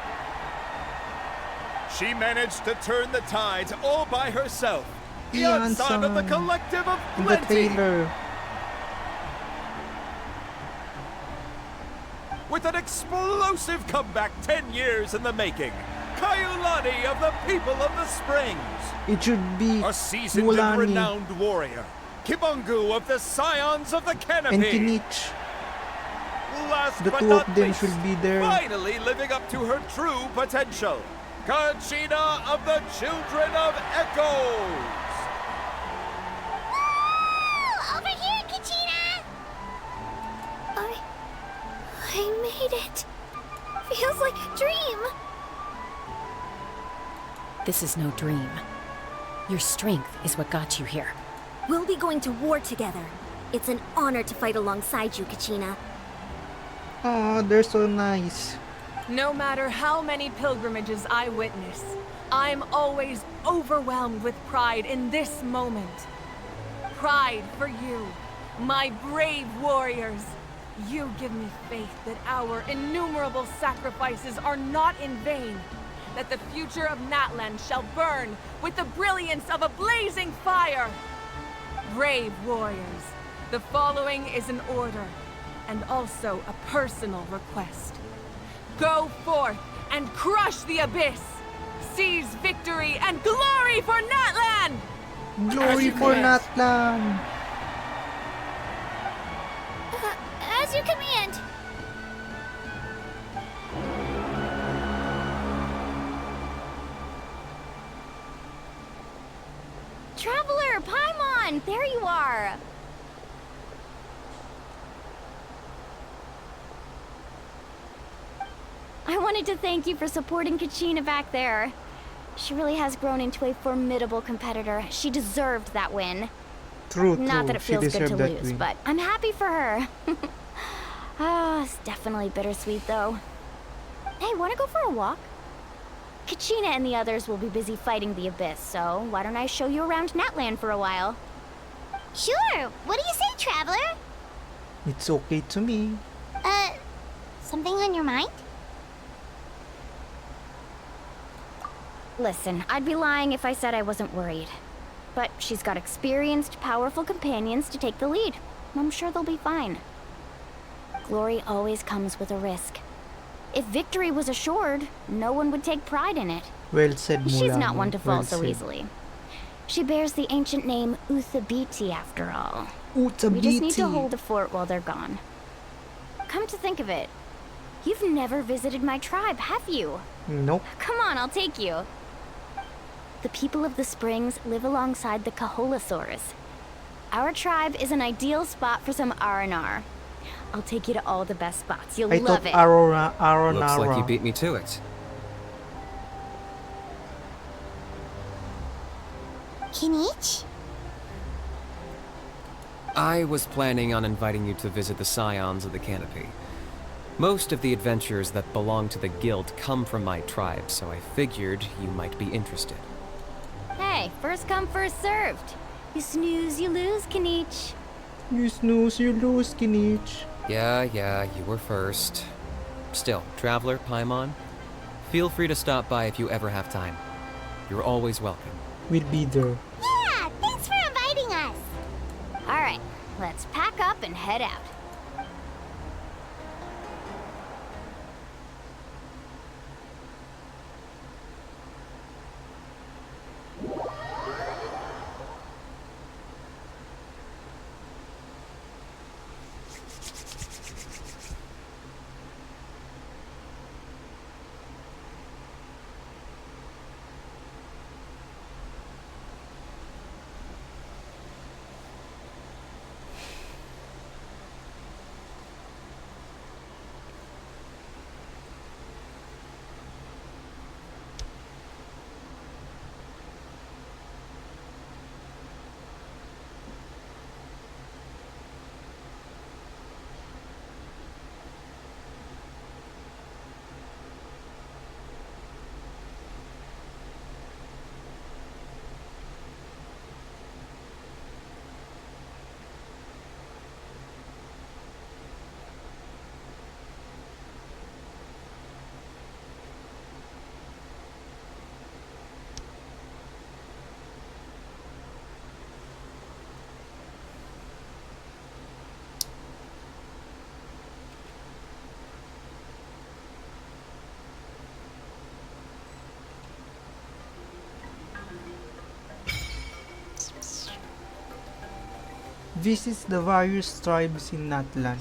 She managed to turn the tides all by herself. The Ian unsung of the San. collective of In the plenty. trailer. With an explosive comeback 10 years in the making, Kaiulani of the People of the Springs. It should be A seasoned and Mulani renowned warrior, Kibungu of the Scions of the Canopy. and Kinich. Last The but two not of them least, should be there. finally living up to her true potential, Kachina of the Children of Echoes. Over here, Kachina! I made it. Feels like a dream. This is no dream. Your strength is what got you here. We'll be going to war together. It's an honor to fight alongside you, Kachina. Oh, they're so nice. No matter how many pilgrimages I witness, I'm always overwhelmed with pride in this moment. Pride for you, my brave warriors. You give me faith that our innumerable sacrifices are not in vain, that the future of Natlan shall burn with the brilliance of a blazing fire. Brave warriors, the following is an order, and also a personal request. Go forth and crush the abyss! Seize victory and glory for Natlan! Glory for Natlan. As you command. Traveler, Paimon, there you are. I wanted to thank you for supporting Kachina back there. She really has grown into a formidable competitor. She deserved that win. True. Not that it She feels good to deserved that lose, win. but I'm happy for her. Ah, it's definitely bittersweet though. Hey, wanna go for a walk? Kachina and the others will be busy fighting the Abyss, so why don't I show you around Natlan for a while? Sure. What do you say, Traveler? It's okay to me. Something on your mind? Listen, I'd be lying if I said I wasn't worried. But she's got experienced, powerful companions to take the lead. I'm sure they'll be fine. Glory always comes with a risk. If victory was assured, no one would take pride in it. Well said, Mulano. She's not one to fall Well so said. easily. She bears the ancient name Uthabiti after all. Uthabiti. We just need to hold the fort while they're gone. Come to think of it, you've never visited my tribe, have you? Nope. Come on, I'll take you. The people of the springs live alongside the Kaholasaurus. Our tribe is an ideal spot for some R&R. I'll take you to all the best spots. You'll I love thought it. Aronara. Looks like you beat me to it. Kinich? I was planning on inviting you to visit the Scions of the Canopy. Most of the adventures that belong to the guild come from my tribe, so I figured you might be interested. Hey, first come, first served. You snooze, you lose, Kinich. You snooze, you lose, Kinich. Yeah, you were first. Still, Traveler, Paimon, feel free to stop by if you ever have time. You're always welcome. We'll be there. Yeah, thanks for inviting us. All right, let's pack up and head out. Visits the various tribes in Natlan.